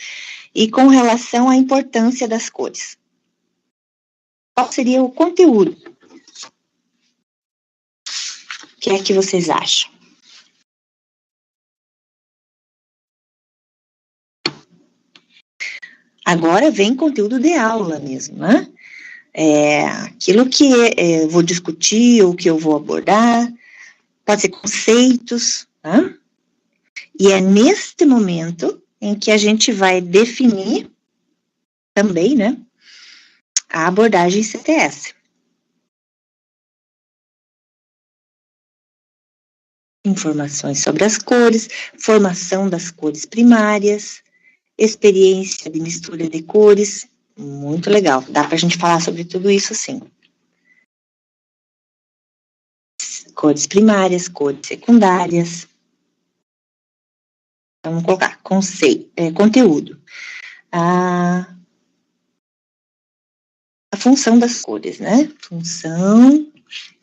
e com relação à importância das cores. Qual seria o conteúdo? O que é que vocês acham? Agora vem conteúdo de aula mesmo, né? Aquilo que eu vou discutir ou que eu vou abordar, pode ser conceitos, né? E é neste momento em que a gente vai definir também, né, a abordagem CTS. Informações sobre as cores, formação das cores primárias, experiência de mistura de cores, muito legal. Dá para a gente falar sobre tudo isso, sim. Cores primárias, cores secundárias. Vamos colocar conteúdo. A função das cores, né? Função,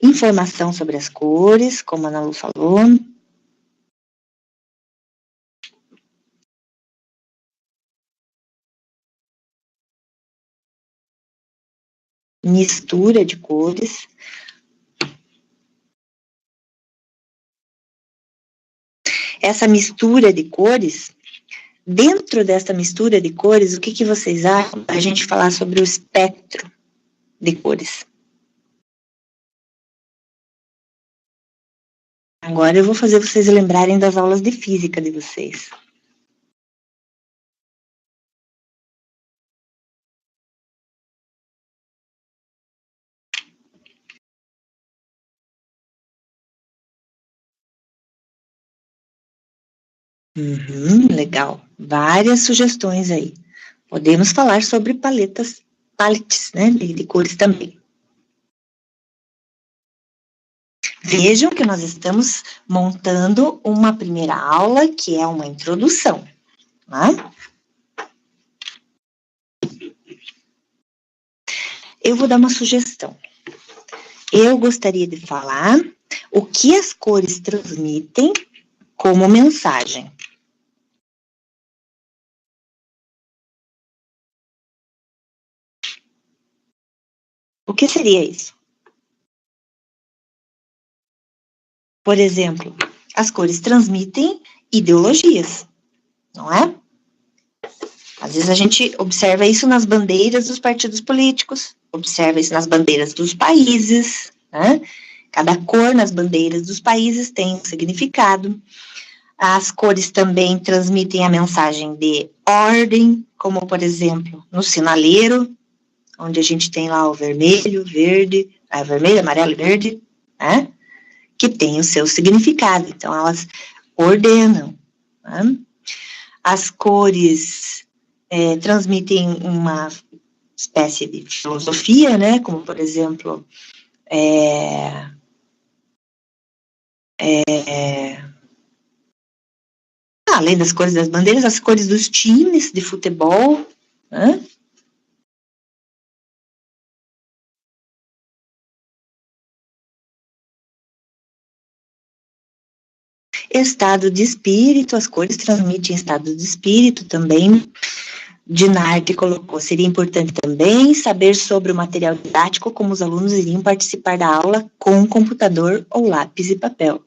informação sobre as cores, como a Ana Lu falou. Mistura de cores. Essa mistura de cores, dentro dessa mistura de cores, o que vocês acham da gente falar sobre o espectro de cores? Agora eu vou fazer vocês lembrarem das aulas de física de vocês. Legal. Várias sugestões aí. Podemos falar sobre paletes, né, de cores também. Vejam que nós estamos montando uma primeira aula que é uma introdução, né? Eu vou dar uma sugestão. Eu gostaria de falar o que as cores transmitem como mensagem. O que seria isso? Por exemplo, as cores transmitem ideologias, não é? Às vezes a gente observa isso nas bandeiras dos partidos políticos, observa isso nas bandeiras dos países, né? Cada cor nas bandeiras dos países tem um significado. As cores também transmitem a mensagem de ordem, como, por exemplo, no sinaleiro, onde a gente tem lá o vermelho, vermelho, amarelo e verde, né? Que tem o seu significado. Então, elas ordenam. Né? As cores transmitem uma espécie de filosofia, né? Como, por exemplo, além das cores das bandeiras, as cores dos times de futebol, né? Estado de espírito, as cores transmitem estado de espírito também. Dinarte colocou, seria importante também saber sobre o material didático, como os alunos iriam participar da aula com computador ou lápis e papel.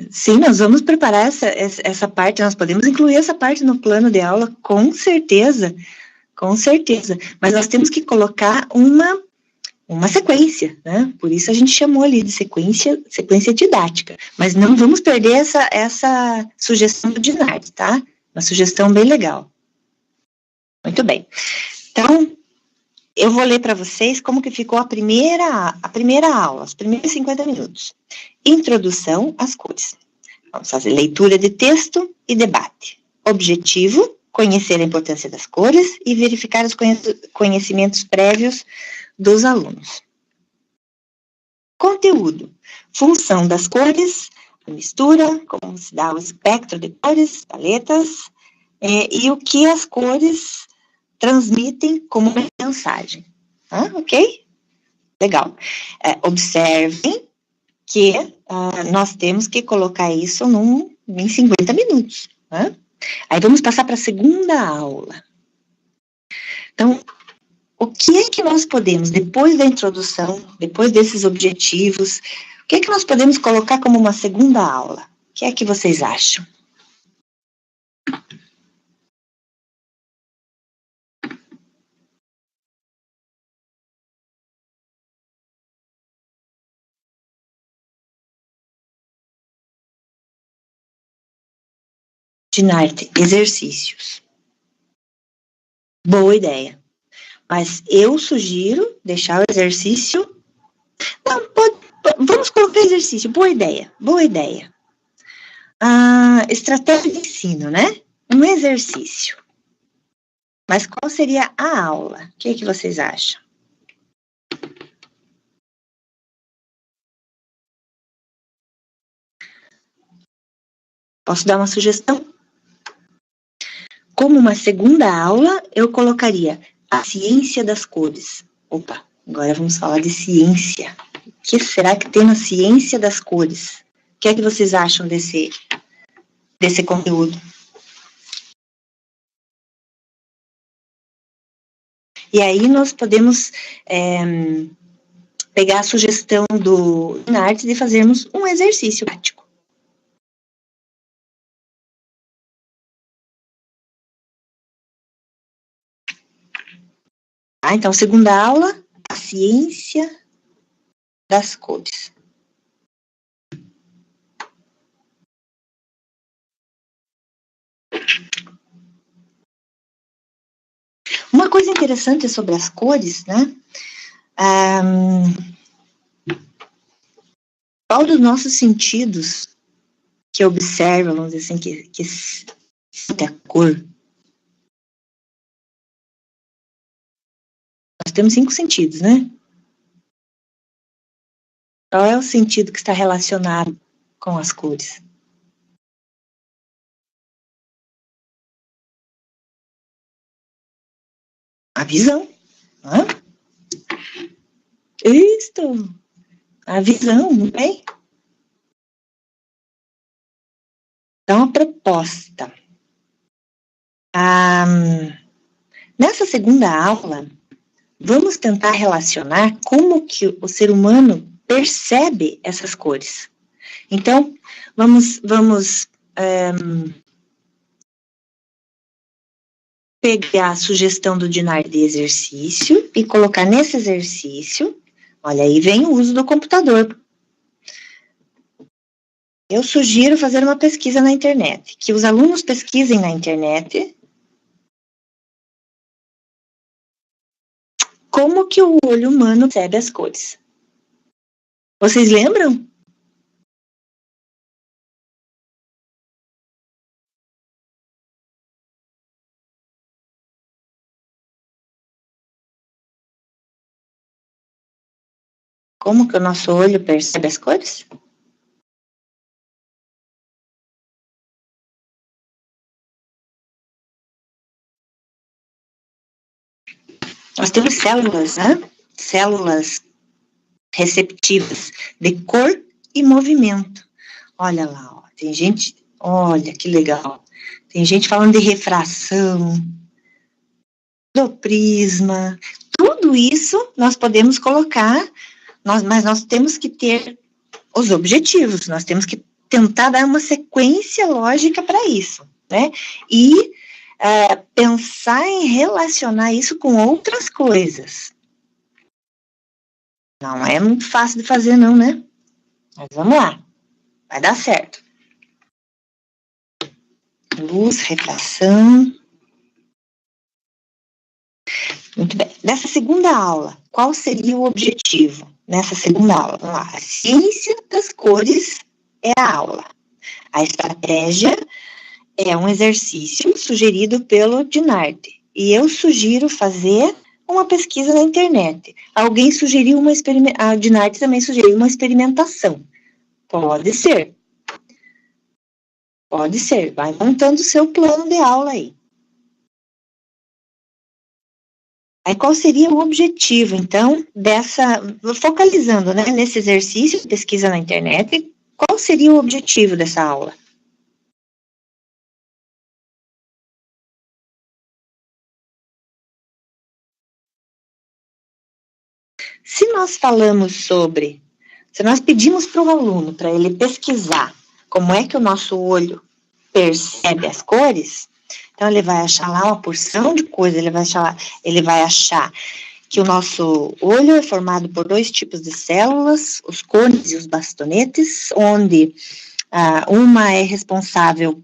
Sim, nós vamos preparar essa parte, nós podemos incluir essa parte no plano de aula, com certeza, mas nós temos que colocar uma sequência, né? Por isso a gente chamou ali de sequência didática. Mas não vamos perder essa sugestão do Dinarte, tá? Uma sugestão bem legal. Muito bem. Então, eu vou ler para vocês como que ficou a primeira aula, os primeiros 50 minutos. Introdução às cores. Vamos fazer leitura de texto e debate. Objetivo, conhecer a importância das cores e verificar os conhecimentos prévios dos alunos. Conteúdo. Função das cores, a mistura, como se dá o espectro de cores, paletas, e o que as cores transmitem como mensagem. Ok? Legal. Observem que nós temos que colocar isso em 50 minutos. Né? Aí vamos passar para a segunda aula. Então, o que é que nós podemos, depois da introdução, depois desses objetivos, o que é que nós podemos colocar como uma segunda aula? O que é que vocês acham? Dinarte, exercícios. Boa ideia. Mas eu sugiro deixar o exercício. Não, vamos colocar exercício. Boa ideia. Estratégia de ensino, né? Um exercício. Mas qual seria a aula? O que vocês acham? Posso dar uma sugestão? Como uma segunda aula, eu colocaria a ciência das cores. Opa, agora vamos falar de ciência. O que será que tem na ciência das cores? O que é que vocês acham desse conteúdo? E aí nós podemos pegar a sugestão do Dinarte de fazermos um exercício prático. Então, segunda aula, a ciência das cores. Uma coisa interessante sobre as cores, né? Qual dos nossos sentidos que observa, vamos dizer assim, que sente a cor? Nós temos 5 sentidos, né? Qual é o sentido que está relacionado com as cores? A visão. Né? Isto. A visão, não é? Então, a proposta. Nessa segunda aula, vamos tentar relacionar como que o ser humano percebe essas cores. Então, vamos pegar a sugestão do Dinard de exercício e colocar nesse exercício, olha, aí vem o uso do computador. Eu sugiro fazer uma pesquisa na internet, que os alunos pesquisem na internet como que o olho humano percebe as cores. Vocês lembram? Como que o nosso olho percebe as cores? Nós temos células, né? Células receptivas de cor e movimento. Olha lá, ó, tem gente, olha que legal. Tem gente falando de refração, do prisma, tudo isso nós podemos colocar, mas nós temos que ter os objetivos, nós temos que tentar dar uma sequência lógica para isso, né? E pensar em relacionar isso com outras coisas. Não é muito fácil de fazer, não, né? Mas vamos lá, vai dar certo. Luz, refração. Muito bem. Nessa segunda aula, qual seria o objetivo? Nessa segunda aula, vamos lá. A ciência das cores é a aula. A estratégia é um exercício sugerido pelo Dinard. E eu sugiro fazer uma pesquisa na internet. Alguém sugeriu uma experimentação. A Dinard também sugeriu uma experimentação. Pode ser. Pode ser. Vai montando o seu plano de aula aí. Aí, qual seria o objetivo, então, focalizando, né, nesse exercício de pesquisa na internet, qual seria o objetivo dessa aula? Se nós pedimos para o aluno, para ele pesquisar como é que o nosso olho percebe as cores, então ele vai achar lá uma porção de coisas, ele vai achar que o nosso olho é formado por 2 tipos de células, os cones e os bastonetes, onde uma é responsável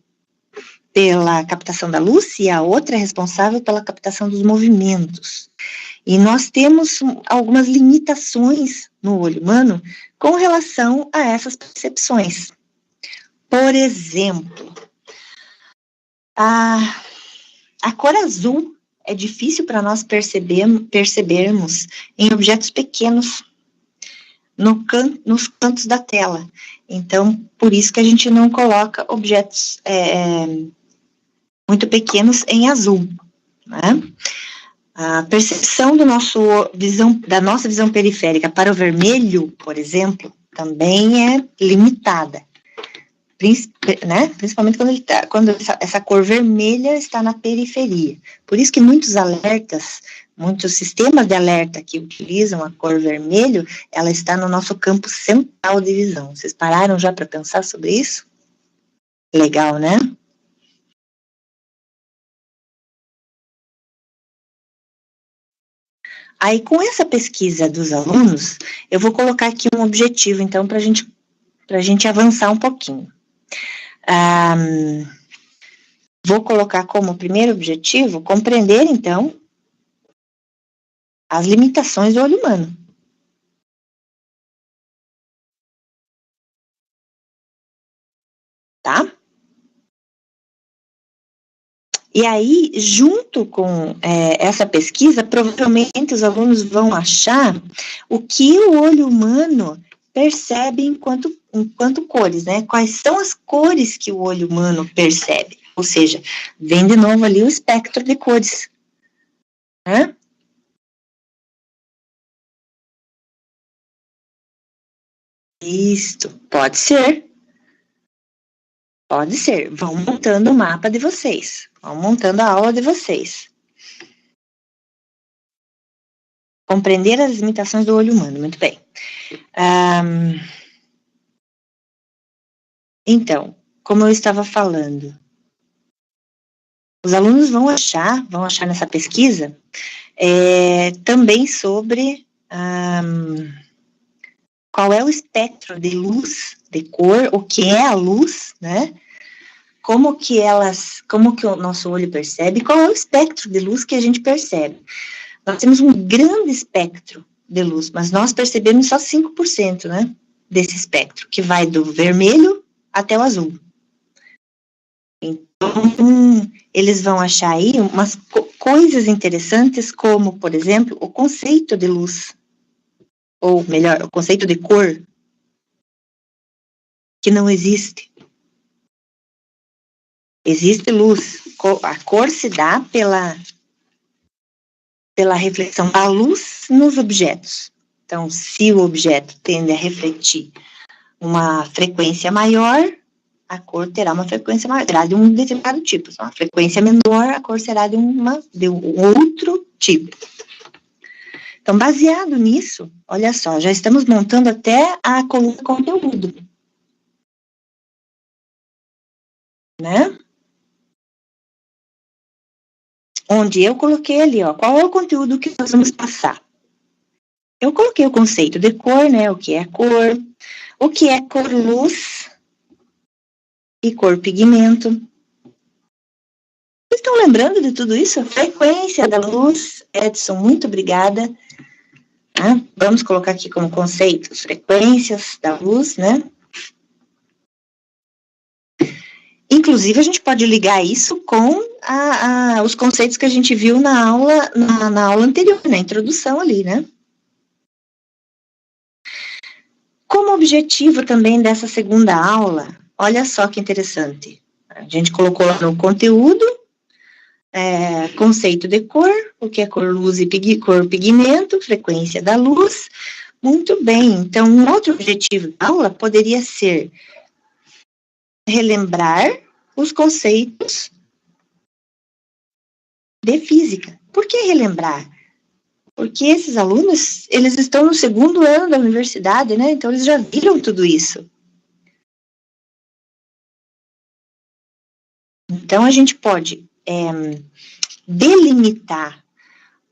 pela captação da luz e a outra é responsável pela captação dos movimentos. E nós temos algumas limitações no olho humano com relação a essas percepções. Por exemplo, a cor azul é difícil para nós percebermos em objetos pequenos nos cantos da tela. Então, por isso que a gente não coloca objetos muito pequenos em azul, né? A percepção da nossa visão periférica para o vermelho, por exemplo, também é limitada, né? Principalmente quando essa cor vermelha está na periferia. Por isso que muitos sistemas de alerta que utilizam a cor vermelho, ela está no nosso campo central de visão. Vocês pararam já para pensar sobre isso? Legal, né? Aí, com essa pesquisa dos alunos, eu vou colocar aqui um objetivo, então, para a gente avançar um pouquinho. Vou colocar como primeiro objetivo compreender, então, as limitações do olho humano. Tá? E aí, junto com essa pesquisa, provavelmente os alunos vão achar o que o olho humano percebe enquanto cores, né? Quais são as cores que o olho humano percebe? Ou seja, vem de novo ali o espectro de cores, né? Isto, pode ser. Pode ser. Vão montando o mapa de vocês. Vão montando a aula de vocês. Compreender as limitações do olho humano. Muito bem. Então, como eu estava falando, Os alunos vão achar nessa pesquisa também sobre qual é o espectro de luz, de cor, o que é a luz, né? Como que o nosso olho percebe, qual é o espectro de luz que a gente percebe. Nós temos um grande espectro de luz, mas nós percebemos só 5%, né, desse espectro, que vai do vermelho até o azul. Então, eles vão achar aí umas coisas interessantes, como, por exemplo, o conceito de luz, ou melhor, o conceito de cor, que não existe. Existe luz. A cor se dá pela reflexão da luz nos objetos. Então, se o objeto tende a refletir uma frequência maior, a cor terá uma frequência maior, terá de um determinado tipo. Se uma frequência menor, a cor será de um outro tipo. Então, baseado nisso, olha só, já estamos montando até a coluna conteúdo. Né? Onde eu coloquei ali, ó, qual é o conteúdo que nós vamos passar? Eu coloquei o conceito de cor, né? O que é cor luz e cor pigmento. Vocês estão lembrando de tudo isso? A frequência da luz, Edson, muito obrigada. Vamos colocar aqui como conceitos, frequências da luz, né? Inclusive, a gente pode ligar isso com os conceitos que a gente viu na aula anterior, na introdução ali, né? Como objetivo também dessa segunda aula, olha só que interessante. A gente colocou lá no conteúdo, conceito de cor, o que é cor, luz e cor, pigmento, frequência da luz. Muito bem, então um outro objetivo da aula poderia ser relembrar os conceitos de física. Por que relembrar? Porque esses alunos, eles estão no segundo ano da universidade, né? Então, eles já viram tudo isso. Então, a gente pode delimitar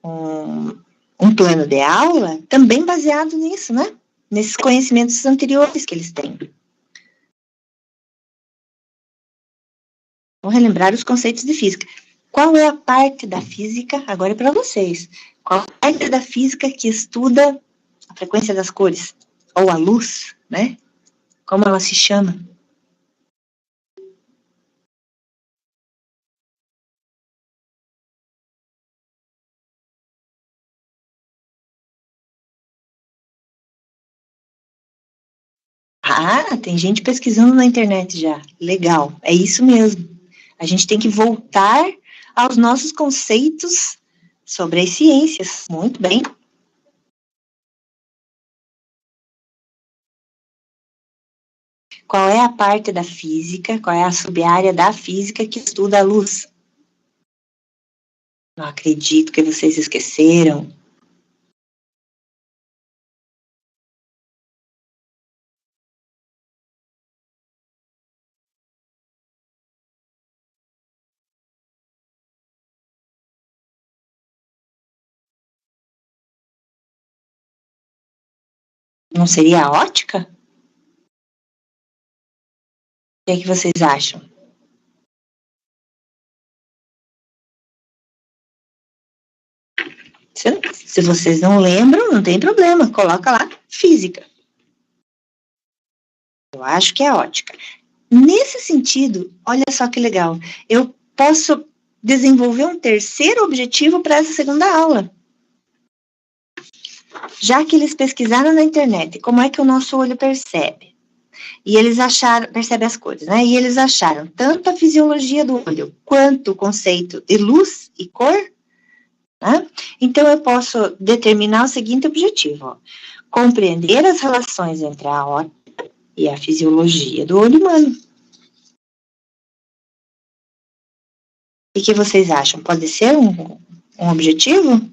um plano de aula também baseado nisso, né? Nesses conhecimentos anteriores que eles têm. Vamos relembrar os conceitos de física. Qual é a parte da física, agora é para vocês, qual é a parte da física que estuda a frequência das cores? Ou a luz, né? Como ela se chama? Tem gente pesquisando na internet já. Legal, é isso mesmo. A gente tem que voltar aos nossos conceitos sobre as ciências. Muito bem. Qual é a parte da física, qual é a sub-área da física que estuda a luz? Não acredito que vocês esqueceram. Não seria a ótica? O que vocês acham? Se vocês não lembram, não tem problema, coloca lá física. Eu acho que é ótica. Nesse sentido, olha só que legal, eu posso desenvolver um terceiro objetivo para essa segunda aula. Já que eles pesquisaram na internet como é que o nosso olho percebe, e eles percebe as coisas, né? E eles acharam tanto a fisiologia do olho quanto o conceito de luz e cor, né? Então eu posso determinar o seguinte objetivo: compreender as relações entre a óptica e a fisiologia do olho humano. O que vocês acham? Pode ser um objetivo?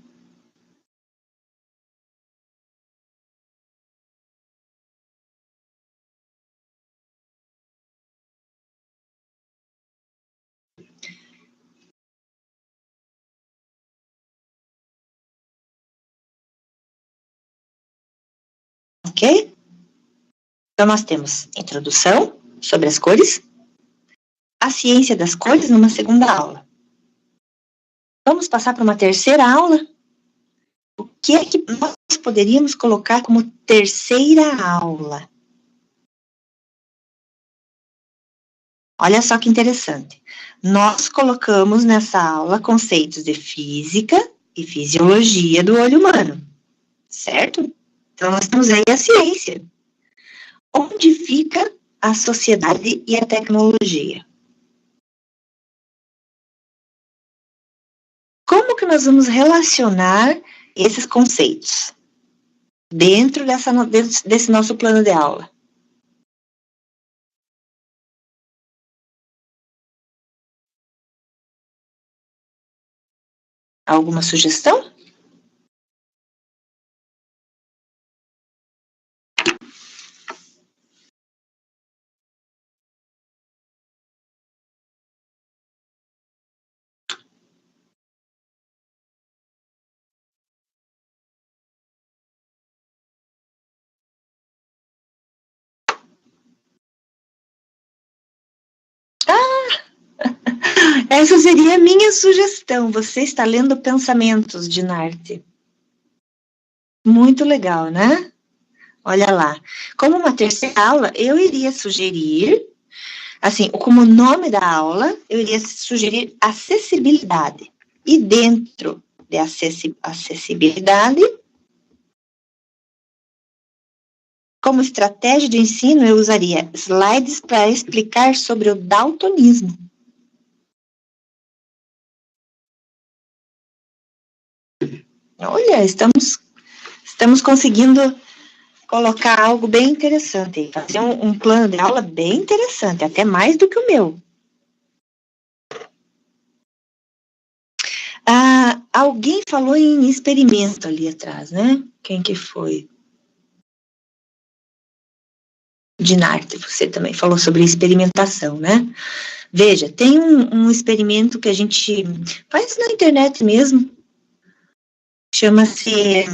ok? Então, nós temos introdução sobre as cores, a ciência das cores numa segunda aula. Vamos passar para uma terceira aula? O que é que nós poderíamos colocar como terceira aula? Olha só que interessante. Nós colocamos nessa aula conceitos de física e fisiologia do olho humano, certo? Então, nós temos aí a ciência. Onde fica a sociedade e a tecnologia? Como que nós vamos relacionar esses conceitos dentro desse nosso plano de aula? Alguma sugestão? Essa seria a minha sugestão. Você está lendo Pensamentos de Narte. Muito legal, né? Olha lá. Como uma terceira aula, eu iria sugerir, assim, como nome da aula, eu iria sugerir acessibilidade. E dentro de acessibilidade, como estratégia de ensino, eu usaria slides para explicar sobre o daltonismo. Olha, estamos conseguindo colocar algo bem interessante, fazer um plano de aula bem interessante, até mais do que o meu. Alguém falou em experimento ali atrás, né? Quem que foi? Dinarte, você também falou sobre experimentação, né? Veja, tem um experimento que a gente faz na internet mesmo, chama-se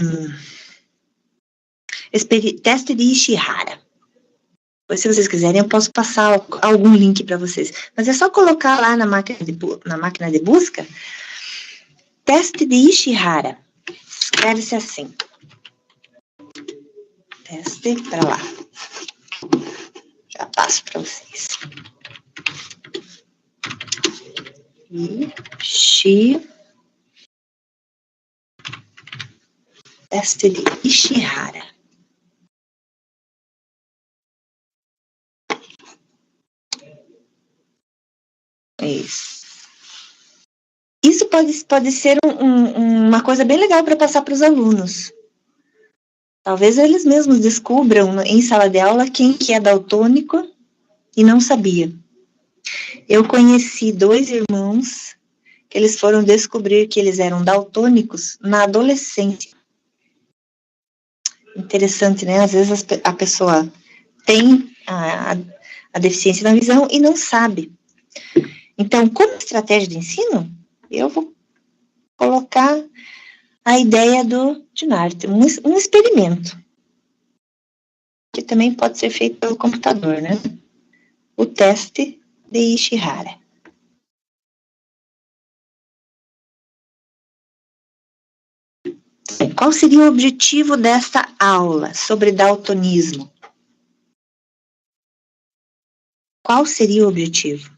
teste de Ishihara. Pois, se vocês quiserem, eu posso passar algum link para vocês. Mas é só colocar lá na máquina de busca, teste de Ishihara. Escreve-se assim. Teste para lá. Já passo para vocês. Teste de Ishihara. Isso pode ser uma coisa bem legal para passar para os alunos. Talvez eles mesmos descubram em sala de aula quem que é daltônico e não sabia. Eu conheci 2 irmãos que eles foram descobrir que eles eram daltônicos na adolescência. Interessante, né? Às vezes a pessoa tem a deficiência na visão e não sabe. Então, como estratégia de ensino, eu vou colocar a ideia do Dinarte, um experimento, que também pode ser feito pelo computador, né? O teste de Ishihara. Qual seria o objetivo desta aula sobre daltonismo? Qual seria o objetivo?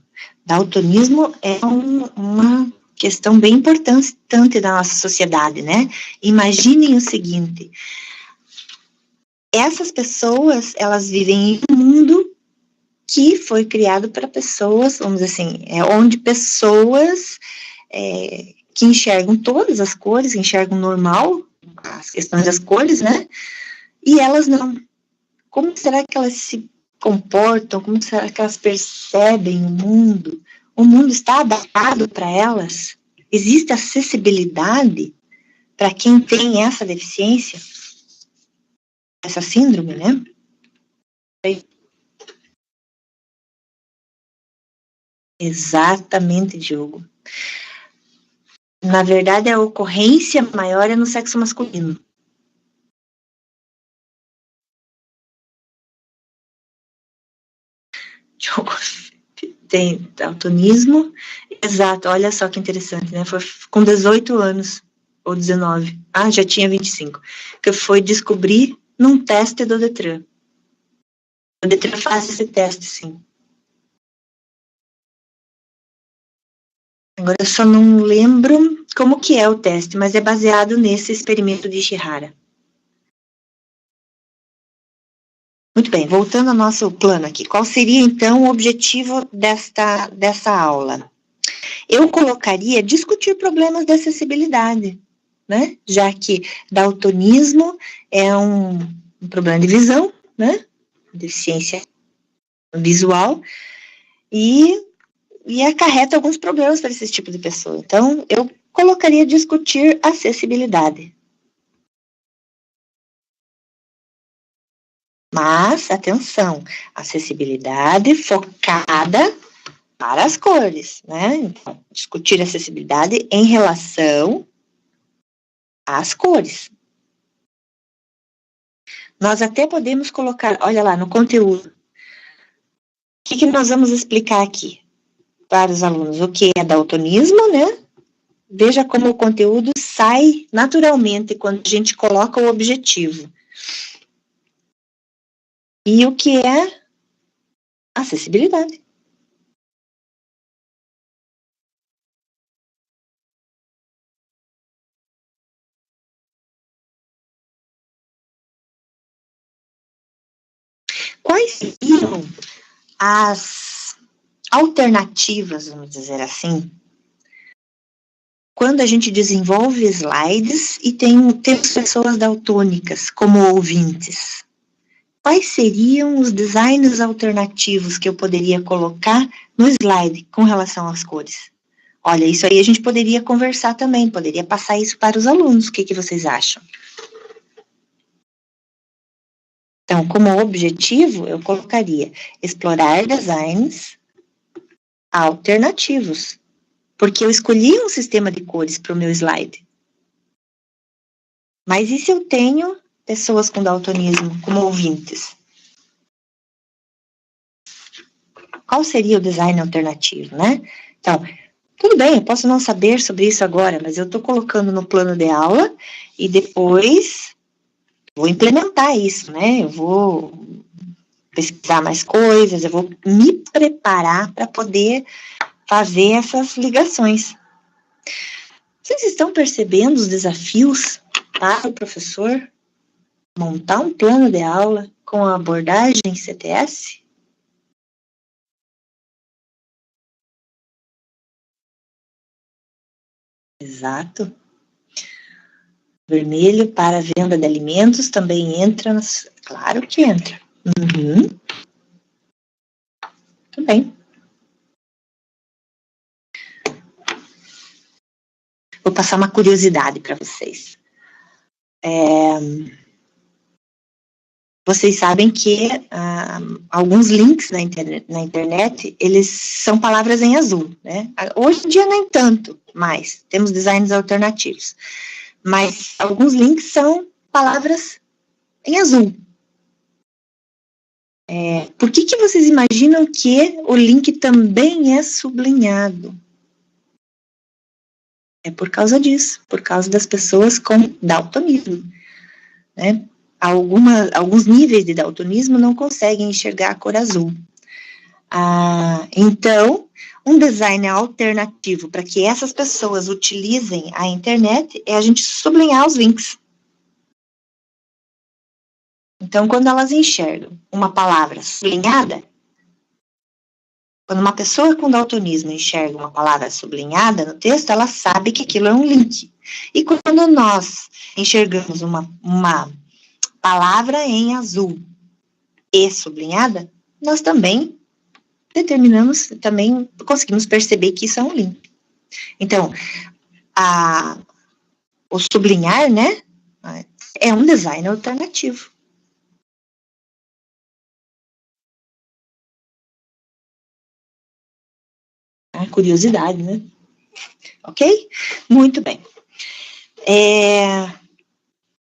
Daltonismo é uma questão bem importante da nossa sociedade, né? Imaginem o seguinte, essas pessoas, elas vivem em um mundo que foi criado para pessoas, vamos dizer assim, onde pessoas que enxergam todas as cores, enxergam normal, as questões das cores, né? E elas não. Como será que elas se comportam? Como será que elas percebem o mundo? O mundo está adaptado para elas? Existe acessibilidade para quem tem essa deficiência? Essa síndrome, né? Exatamente, Diogo. Na verdade, a ocorrência maior é no sexo masculino. Tem daltonismo, exato, olha só que interessante, né? Foi com 18 anos, ou 19, já tinha 25, que foi descobrir num teste do Detran. O Detran faz esse teste, sim. Agora eu só não lembro como que é o teste, mas é baseado nesse experimento de Ishihara. Muito bem, voltando ao nosso plano aqui, qual seria então o objetivo dessa aula? Eu colocaria discutir problemas de acessibilidade, né? Já que daltonismo é um problema de visão, né? Deficiência visual, e acarreta alguns problemas para esse tipo de pessoa. Então, eu colocaria discutir acessibilidade. Mas, atenção, acessibilidade focada para as cores, né? Então, discutir acessibilidade em relação às cores. Nós até podemos colocar, olha lá, no conteúdo. O que nós vamos explicar aqui para os alunos? O que é daltonismo, né? Veja como o conteúdo sai naturalmente quando a gente coloca o objetivo. E o que é acessibilidade. Quais seriam as alternativas, vamos dizer assim, quando a gente desenvolve slides e temos pessoas daltônicas como ouvintes? Quais seriam os designs alternativos que eu poderia colocar no slide com relação às cores? Olha, isso aí a gente poderia conversar também, poderia passar isso para os alunos. O que vocês acham? Então, como objetivo, eu colocaria explorar designs alternativos, porque eu escolhi um sistema de cores para o meu slide. Mas e se eu tenho pessoas com daltonismo como ouvintes? Qual seria o design alternativo, né? Então, tudo bem, eu posso não saber sobre isso agora, mas eu estou colocando no plano de aula e depois vou implementar isso, né? Eu vou pesquisar mais coisas, eu vou me preparar para poder fazer essas ligações. Vocês estão percebendo os desafios para o professor montar um plano de aula com a abordagem CTS? Exato. Vermelho para venda de alimentos também entra, claro que entra. Uhum. Muito bem. Vou passar uma curiosidade para vocês. Vocês sabem que alguns links na internet, eles são palavras em azul, né? Hoje em dia nem tanto, mas temos designs alternativos. Mas alguns links são palavras em azul. Por que vocês imaginam que o link também é sublinhado? É por causa disso, por causa das pessoas com daltonismo, né? Alguns níveis de daltonismo não conseguem enxergar a cor azul. Então, um design alternativo para que essas pessoas utilizem a internet é a gente sublinhar os links. Então, quando elas enxergam uma palavra sublinhada, quando uma pessoa com daltonismo enxerga uma palavra sublinhada no texto, ela sabe que aquilo é um link. E quando nós enxergamos uma palavra em azul e sublinhada, nós também conseguimos perceber que isso é um link. Então, o sublinhar, né, é um design alternativo. Curiosidade, né? Ok? Muito bem.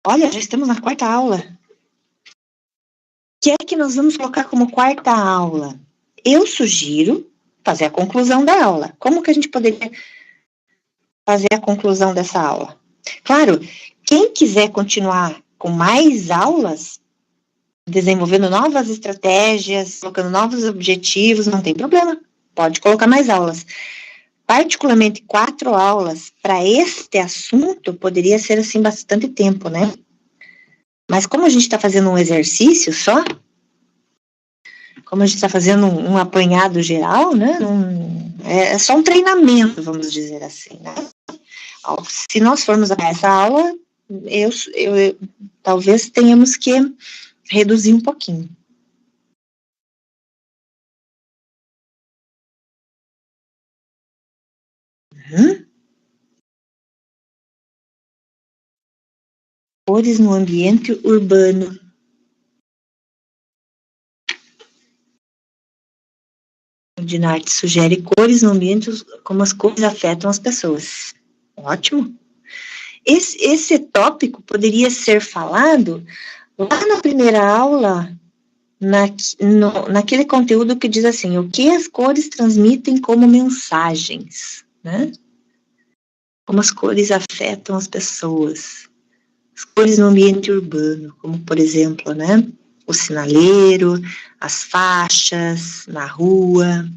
Olha, já estamos na quarta aula. O que é que nós vamos colocar como quarta aula? eu sugiro fazer a conclusão da aula. Como que a gente poderia fazer a conclusão dessa aula? Claro, quem quiser continuar com mais aulas, desenvolvendo novas estratégias, colocando novos objetivos, não tem problema, pode colocar mais aulas. Particularmente 4 aulas para este assunto poderia ser assim bastante tempo, né? Mas como a gente está fazendo um exercício só, como a gente está fazendo um apanhado geral, né? É só um treinamento, vamos dizer assim, né? Se nós formos a essa aula, talvez tenhamos que reduzir um pouquinho. Cores no ambiente urbano. O Dinarte sugere cores no ambiente, como as cores afetam as pessoas. Ótimo. Esse tópico poderia ser falado lá na primeira aula, naquele conteúdo que diz assim, o que as cores transmitem como mensagens, né? Como as cores afetam as pessoas. As cores no ambiente urbano, como por exemplo, né? O sinaleiro, as faixas na rua,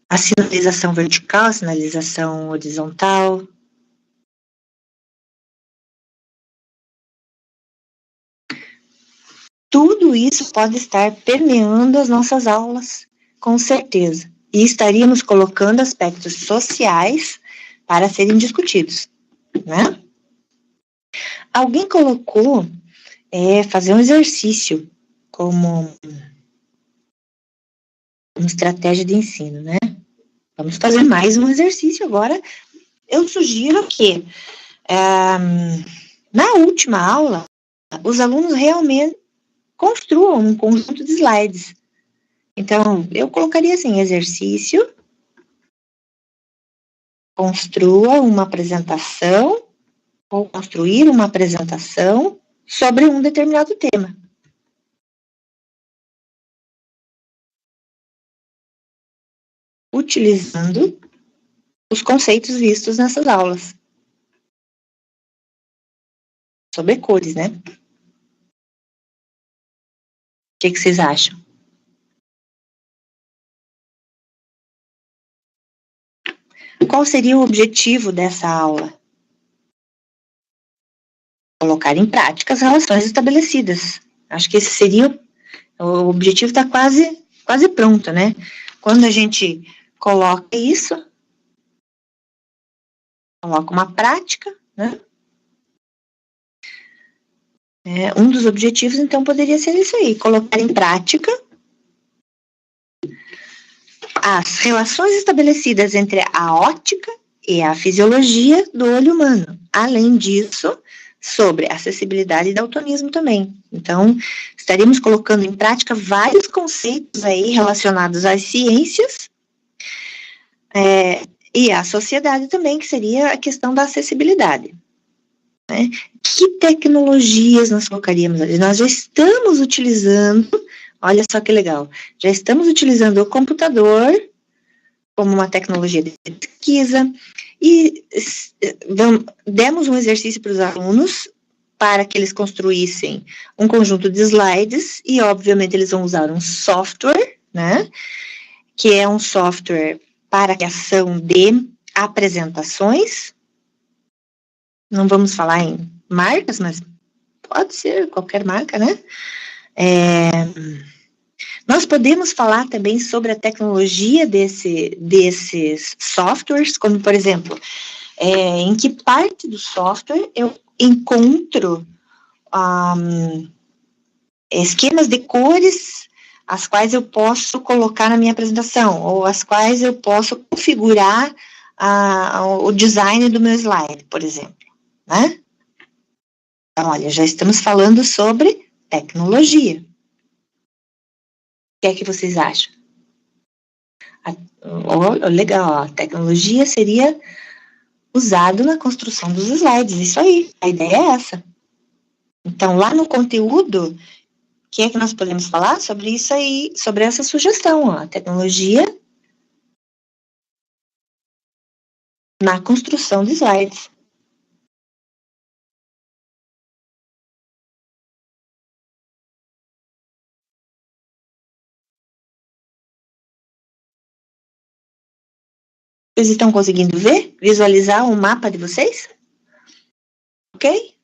a sinalização vertical, a sinalização horizontal. Tudo isso pode estar permeando as nossas aulas, com certeza. E estaríamos colocando aspectos sociais para serem discutidos, né? Alguém colocou fazer um exercício como uma estratégia de ensino, né? Vamos fazer mais um exercício agora. Eu sugiro que na última aula, os alunos realmente construam um conjunto de slides. Então, eu colocaria assim, exercício, construa uma apresentação, ou construir uma apresentação sobre um determinado tema. Utilizando os conceitos vistos nessas aulas. Sobre cores, né? O que vocês acham? Qual seria o objetivo dessa aula? Colocar em prática as relações estabelecidas. Acho que esse seria o objetivo, está quase pronto, né? Quando a gente coloca isso, coloca uma prática, né? Um dos objetivos, então, poderia ser isso aí, colocar em prática as relações estabelecidas entre a óptica e a fisiologia do olho humano. Além disso, sobre acessibilidade e daltonismo também. Então, estaríamos colocando em prática vários conceitos aí relacionados às ciências e à sociedade também, que seria a questão da acessibilidade. Né? Que tecnologias nós colocaríamos ali? Nós já estamos utilizando, olha só que legal, já estamos utilizando o computador como uma tecnologia de pesquisa e demos um exercício para os alunos para que eles construíssem um conjunto de slides e, obviamente, eles vão usar um software, né, que é um software para a criação de apresentações. Não vamos falar em marcas, mas pode ser qualquer marca, né? Nós podemos falar também sobre a tecnologia desses softwares, como, por exemplo, em que parte do software eu encontro esquemas de cores, as quais eu posso colocar na minha apresentação, ou as quais eu posso configurar o design do meu slide, por exemplo. Né? Então, olha, já estamos falando sobre tecnologia. O que é que vocês acham? Legal, a tecnologia seria usado na construção dos slides, isso aí, a ideia é essa. Então, lá no conteúdo que é que nós podemos falar sobre isso aí, sobre essa sugestão, ó, tecnologia na construção de slides. Vocês estão conseguindo ver? Visualizar o mapa de vocês? Ok?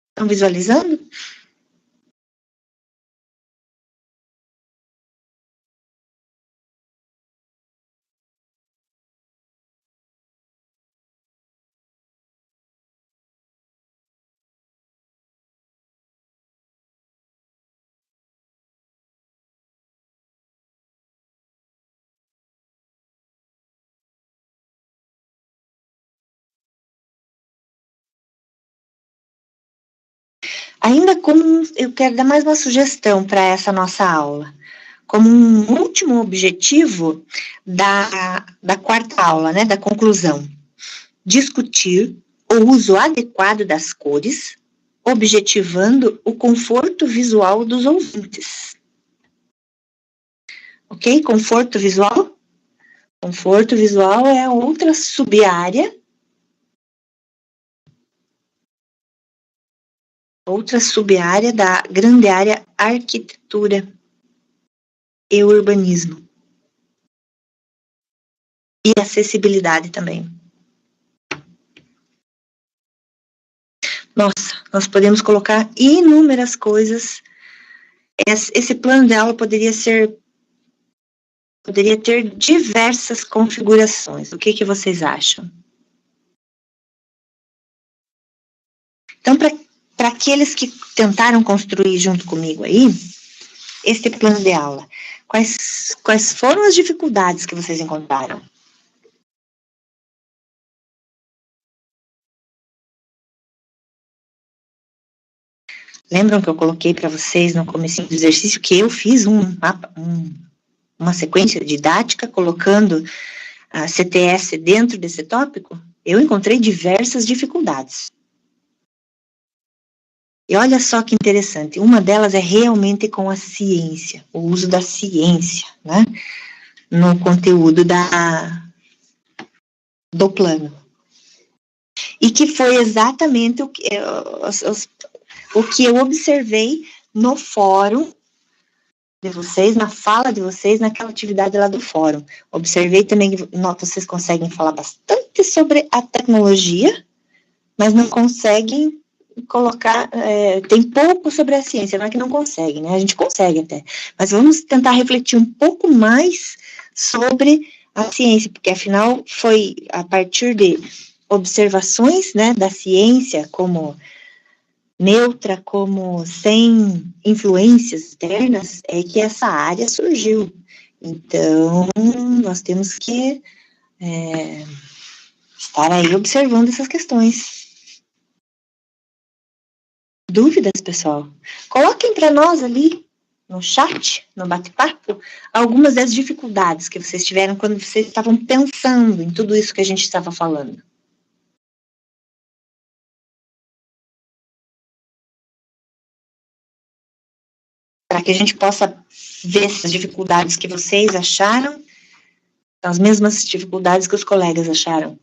Estão visualizando? Ainda como eu quero dar mais uma sugestão para essa nossa aula, como um último objetivo da quarta aula, né, da conclusão, discutir o uso adequado das cores, objetivando o conforto visual dos ouvintes. Ok? Conforto visual? Conforto visual é outra sub-área, da grande área arquitetura e urbanismo. E acessibilidade também. Nossa, nós podemos colocar inúmeras coisas. Esse plano de aula poderia ter diversas configurações. O que vocês acham? Então, para aqueles que tentaram construir junto comigo aí, esse plano de aula, quais foram as dificuldades que vocês encontraram? Lembram que eu coloquei para vocês no começo do exercício que eu fiz uma sequência didática colocando a CTS dentro desse tópico? Eu encontrei diversas dificuldades. E olha só que interessante, uma delas é realmente com a ciência, o uso da ciência, né, no conteúdo do plano. E que foi exatamente o que eu observei no fórum de vocês, na fala de vocês, naquela atividade lá do fórum. Observei também que vocês conseguem falar bastante sobre a tecnologia, mas não conseguem colocar, tem pouco sobre a ciência, não é que não consegue, né? A gente consegue até, mas vamos tentar refletir um pouco mais sobre a ciência, porque afinal foi a partir de observações, né, da ciência como neutra, como sem influências externas, é que essa área surgiu. Então, nós temos que estar aí observando essas questões. Dúvidas, pessoal? Coloquem para nós ali no chat, no bate-papo, algumas das dificuldades que vocês tiveram quando vocês estavam pensando em tudo isso que a gente estava falando. Para que a gente possa ver essas dificuldades que vocês acharam, as mesmas dificuldades que os colegas acharam.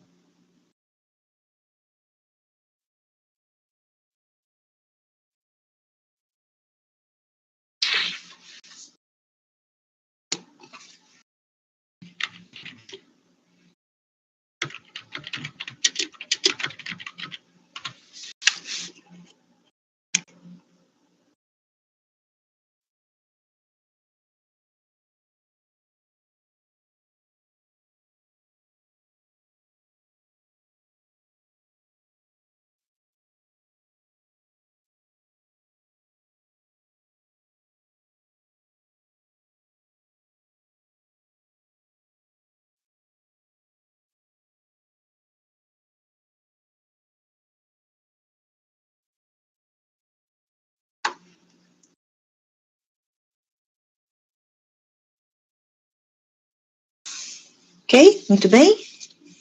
Ok? Muito bem?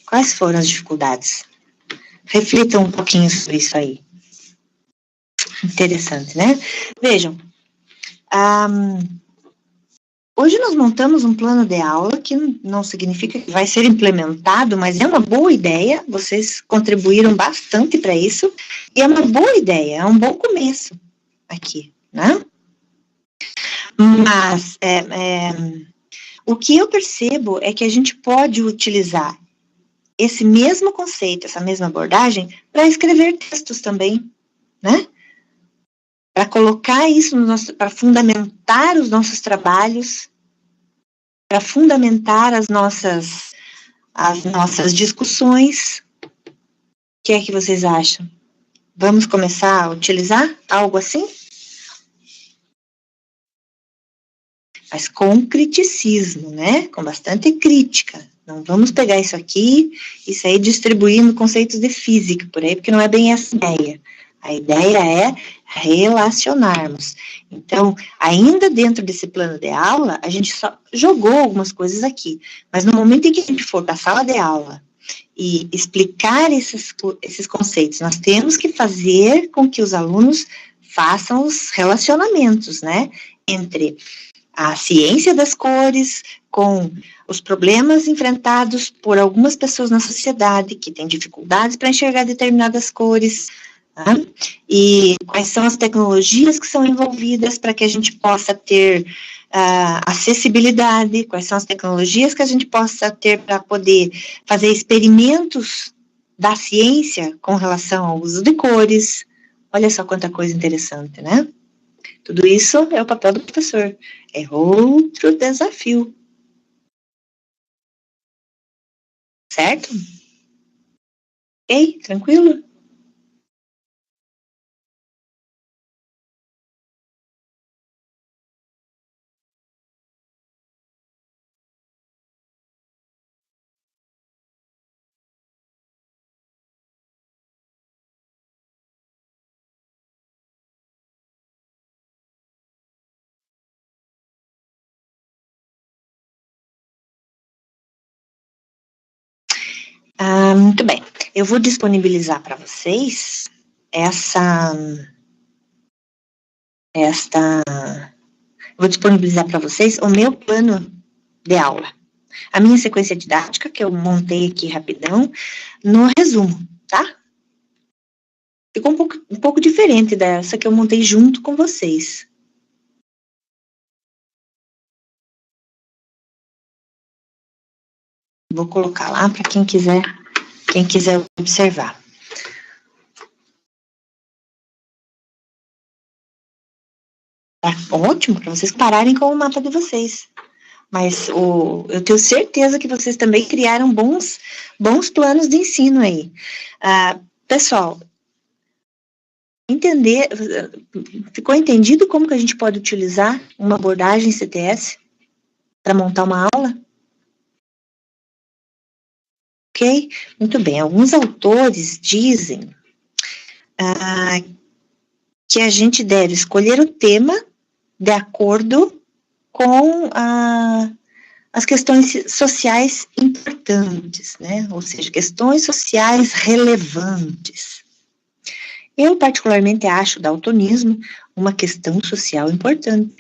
Quais foram as dificuldades? Reflitam um pouquinho sobre isso aí. Interessante, né? Vejam, Hoje nós montamos um plano de aula que não significa que vai ser implementado, mas é uma boa ideia, vocês contribuíram bastante para isso, e é uma boa ideia, é um bom começo aqui, né? Mas o que eu percebo é que a gente pode utilizar esse mesmo conceito, essa mesma abordagem, para escrever textos também, né? Para colocar isso para fundamentar os nossos trabalhos, para fundamentar as nossas discussões. O que é que vocês acham? Vamos começar a utilizar algo assim? Mas com criticismo, né? Com bastante crítica. Não vamos pegar isso aqui e sair distribuindo conceitos de física por aí, porque não é bem essa a ideia. A ideia é relacionarmos. Então, ainda dentro desse plano de aula, a gente só jogou algumas coisas aqui. Mas no momento em que a gente for para a sala de aula e explicar esses conceitos, nós temos que fazer com que os alunos façam os relacionamentos, né? Entre a ciência das cores com os problemas enfrentados por algumas pessoas na sociedade que têm dificuldades para enxergar determinadas cores, tá? E quais são as tecnologias que são envolvidas para que a gente possa ter acessibilidade, quais são as tecnologias que a gente possa ter para poder fazer experimentos da ciência com relação ao uso de cores. Olha só quanta coisa interessante, né? Tudo isso é o papel do professor. É outro desafio. Certo? Ok? Tranquilo? Muito bem. Eu vou disponibilizar para vocês vou disponibilizar para vocês o meu plano de aula. A minha sequência didática, que eu montei aqui rapidão, no resumo, tá? Ficou um pouco diferente dessa que eu montei junto com vocês. Vou colocar lá para quem quiser observar. Tá ótimo, para vocês pararem com o mapa de vocês. Mas eu tenho certeza que vocês também criaram bons planos de ensino aí. Pessoal, ficou entendido como que a gente pode utilizar uma abordagem CTS para montar uma aula? Ok? Muito bem. Alguns autores dizem que a gente deve escolher o tema de acordo com as questões sociais importantes, né? Ou seja, questões sociais relevantes. Eu, particularmente, acho o daltonismo uma questão social importante.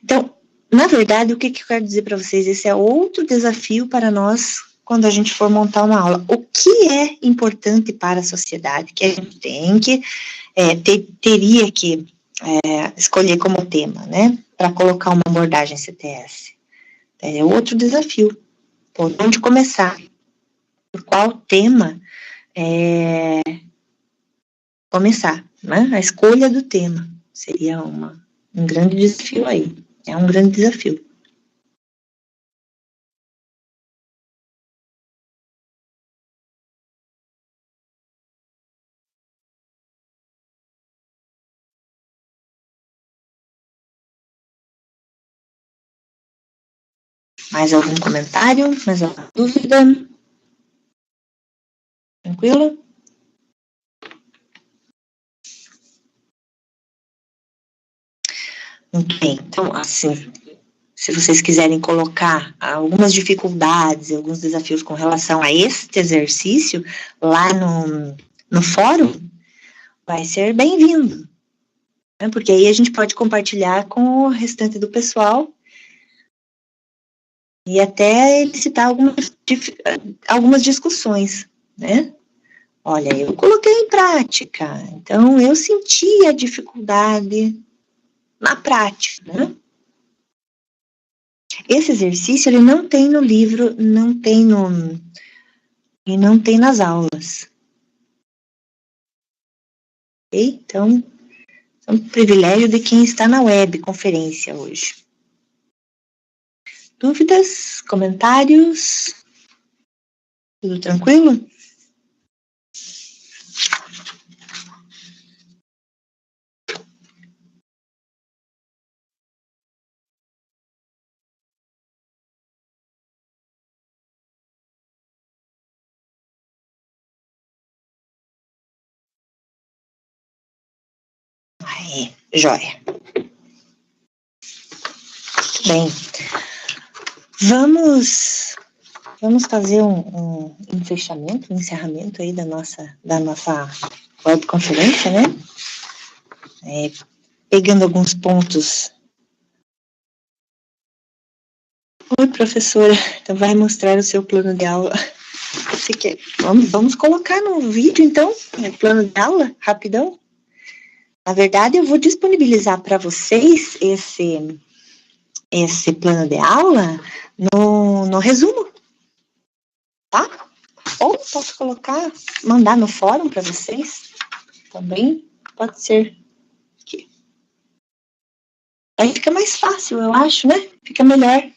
Então, na verdade, o que eu quero dizer para vocês? Esse é outro desafio para nós quando a gente for montar uma aula. O que é importante para a sociedade que a gente tem que, teria que escolher como tema, né? Para colocar uma abordagem CTS. É outro desafio. Por onde começar? Por qual tema começar, né? A escolha do tema seria um grande desafio aí. É um grande desafio. Mais algum comentário? Mais alguma dúvida? Tranquilo? Muito bem. Então, assim, se vocês quiserem colocar algumas dificuldades, alguns desafios com relação a este exercício lá no fórum, vai ser bem-vindo. né? Porque aí a gente pode compartilhar com o restante do pessoal e até elicitar algumas discussões, né? Olha, eu coloquei em prática, então eu senti a dificuldade na prática, né? Esse exercício, ele não tem no livro, e não tem nas aulas. Ok? Então, é um privilégio de quem está na web conferência hoje. Dúvidas? Comentários? Tudo tranquilo? Aí, joia. Bem, vamos fazer um fechamento, um encerramento aí da nossa webconferência, né? Pegando alguns pontos. Oi, professora, então vai mostrar o seu plano de aula. Você quer? Vamos colocar no vídeo, então, o plano de aula, rapidão. Na verdade, eu vou disponibilizar para vocês esse plano de aula no resumo, tá? Ou posso mandar no fórum para vocês também, pode ser. Aqui. Aí fica mais fácil, eu acho, né? Fica melhor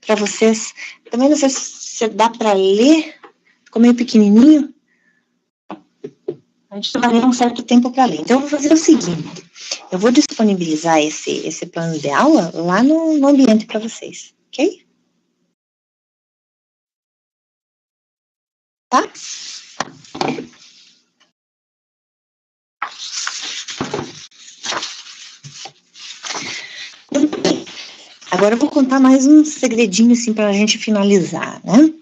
para vocês. Também não sei se dá para ler, ficou meio pequenininho. A gente levaria um certo tempo para ler. Então, eu vou fazer o seguinte, eu vou disponibilizar esse plano de aula lá no ambiente para vocês, ok? Tá? Agora eu vou contar mais um segredinho, assim, para a gente finalizar, né?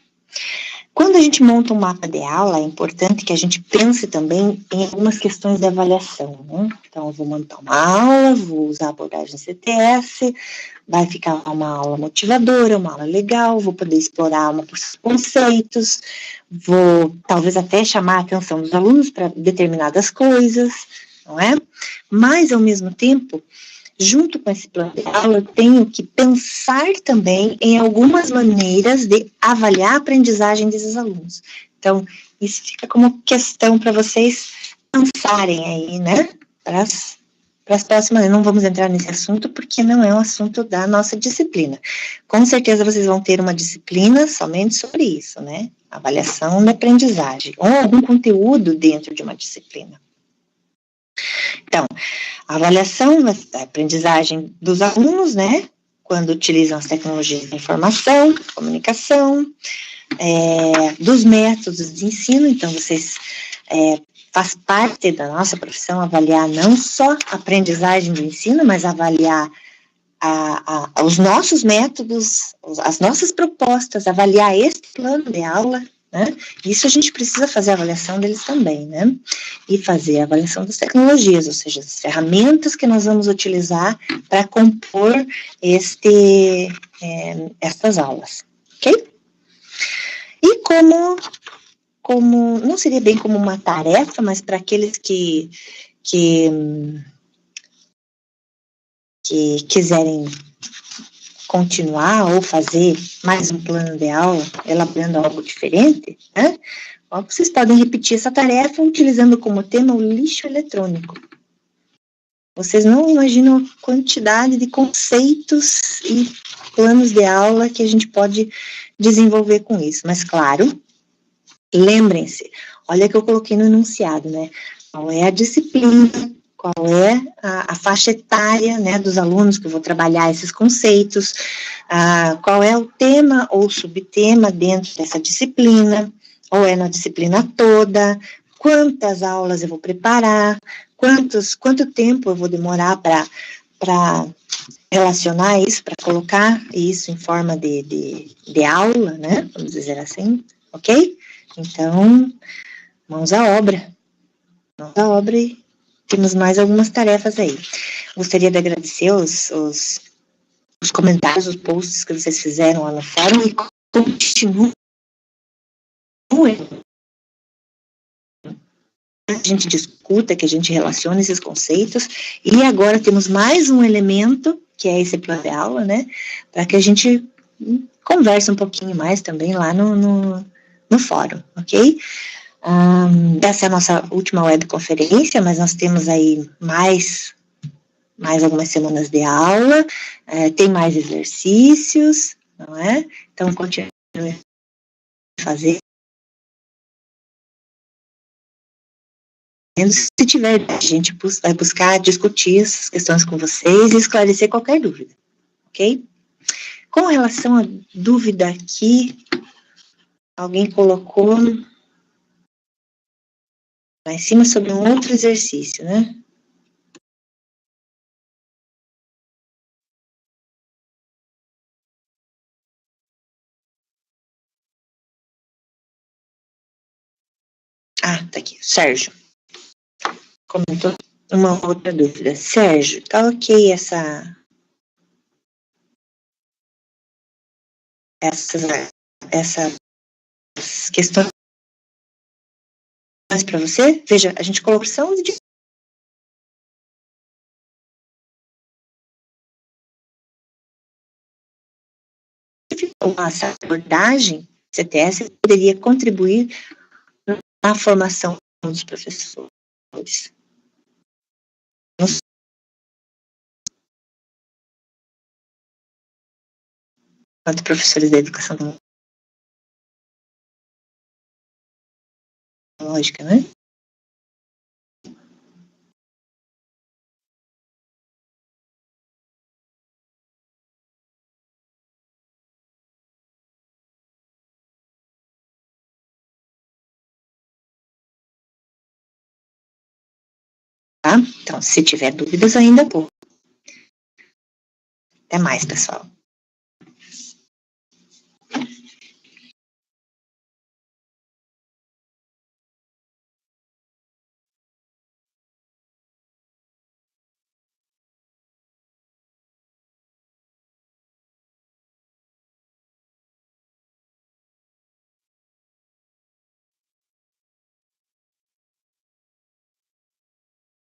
Quando a gente monta um mapa de aula, é importante que a gente pense também em algumas questões de avaliação, né? Então, eu vou montar uma aula, vou usar a abordagem CTS, vai ficar uma aula motivadora, uma aula legal, vou poder explorar conceitos, vou talvez até chamar a atenção dos alunos para determinadas coisas, não é? Mas, ao mesmo tempo, junto com esse plano de aula, eu tenho que pensar também em algumas maneiras de avaliar a aprendizagem desses alunos. Então, isso fica como questão para vocês pensarem aí, né? Para as próximas, não vamos entrar nesse assunto, porque não é um assunto da nossa disciplina. Com certeza vocês vão ter uma disciplina somente sobre isso, né? Avaliação da aprendizagem, ou algum conteúdo dentro de uma disciplina. Então, a avaliação da aprendizagem dos alunos, né, quando utilizam as tecnologias da informação, comunicação, dos métodos de ensino, então vocês faz parte da nossa profissão avaliar não só a aprendizagem do ensino, mas avaliar os nossos métodos, as nossas propostas, avaliar esse plano de aula, né? Isso a gente precisa fazer a avaliação deles também, né? E fazer a avaliação das tecnologias, ou seja, as ferramentas que nós vamos utilizar para compor estas aulas, ok? E como não seria bem como uma tarefa, mas para aqueles que quiserem continuar ou fazer mais um plano de aula, elaborando algo diferente, né? Vocês podem repetir essa tarefa utilizando como tema o lixo eletrônico. Vocês não imaginam a quantidade de conceitos e planos de aula que a gente pode desenvolver com isso. Mas, claro, lembrem-se, olha que eu coloquei no enunciado, né? Qual é a disciplina, qual é a faixa etária, né, dos alunos que eu vou trabalhar esses conceitos, qual é o tema ou subtema dentro dessa disciplina, ou é na disciplina toda, quantas aulas eu vou preparar, quanto tempo eu vou demorar para relacionar isso, para colocar isso em forma de aula, né, vamos dizer assim, ok? Então, mãos à obra temos mais algumas tarefas aí. Gostaria de agradecer os comentários, os posts que vocês fizeram lá no fórum e continuem. A gente discuta, que a gente relacione esses conceitos, e agora temos mais um elemento, que é esse plano de aula, né, para que a gente converse um pouquinho mais também lá no fórum, ok? Essa é a nossa última webconferência, mas nós temos aí mais algumas semanas de aula, tem mais exercícios, não é? Então, continue a fazer. Se tiver, a gente vai buscar discutir essas questões com vocês e esclarecer qualquer dúvida, ok? Com relação à dúvida aqui, alguém colocou lá em cima sobre um outro exercício, né? Ah, tá aqui, Sérgio comentou uma outra dúvida. Sérgio, tá ok essas questões para você? Veja, a gente colocou opção de essa abordagem, CTS, poderia contribuir na formação dos professores. Quanto professores da educação tecnológica, né? Tá? Então, se tiver dúvidas ainda, pô. Até mais, pessoal.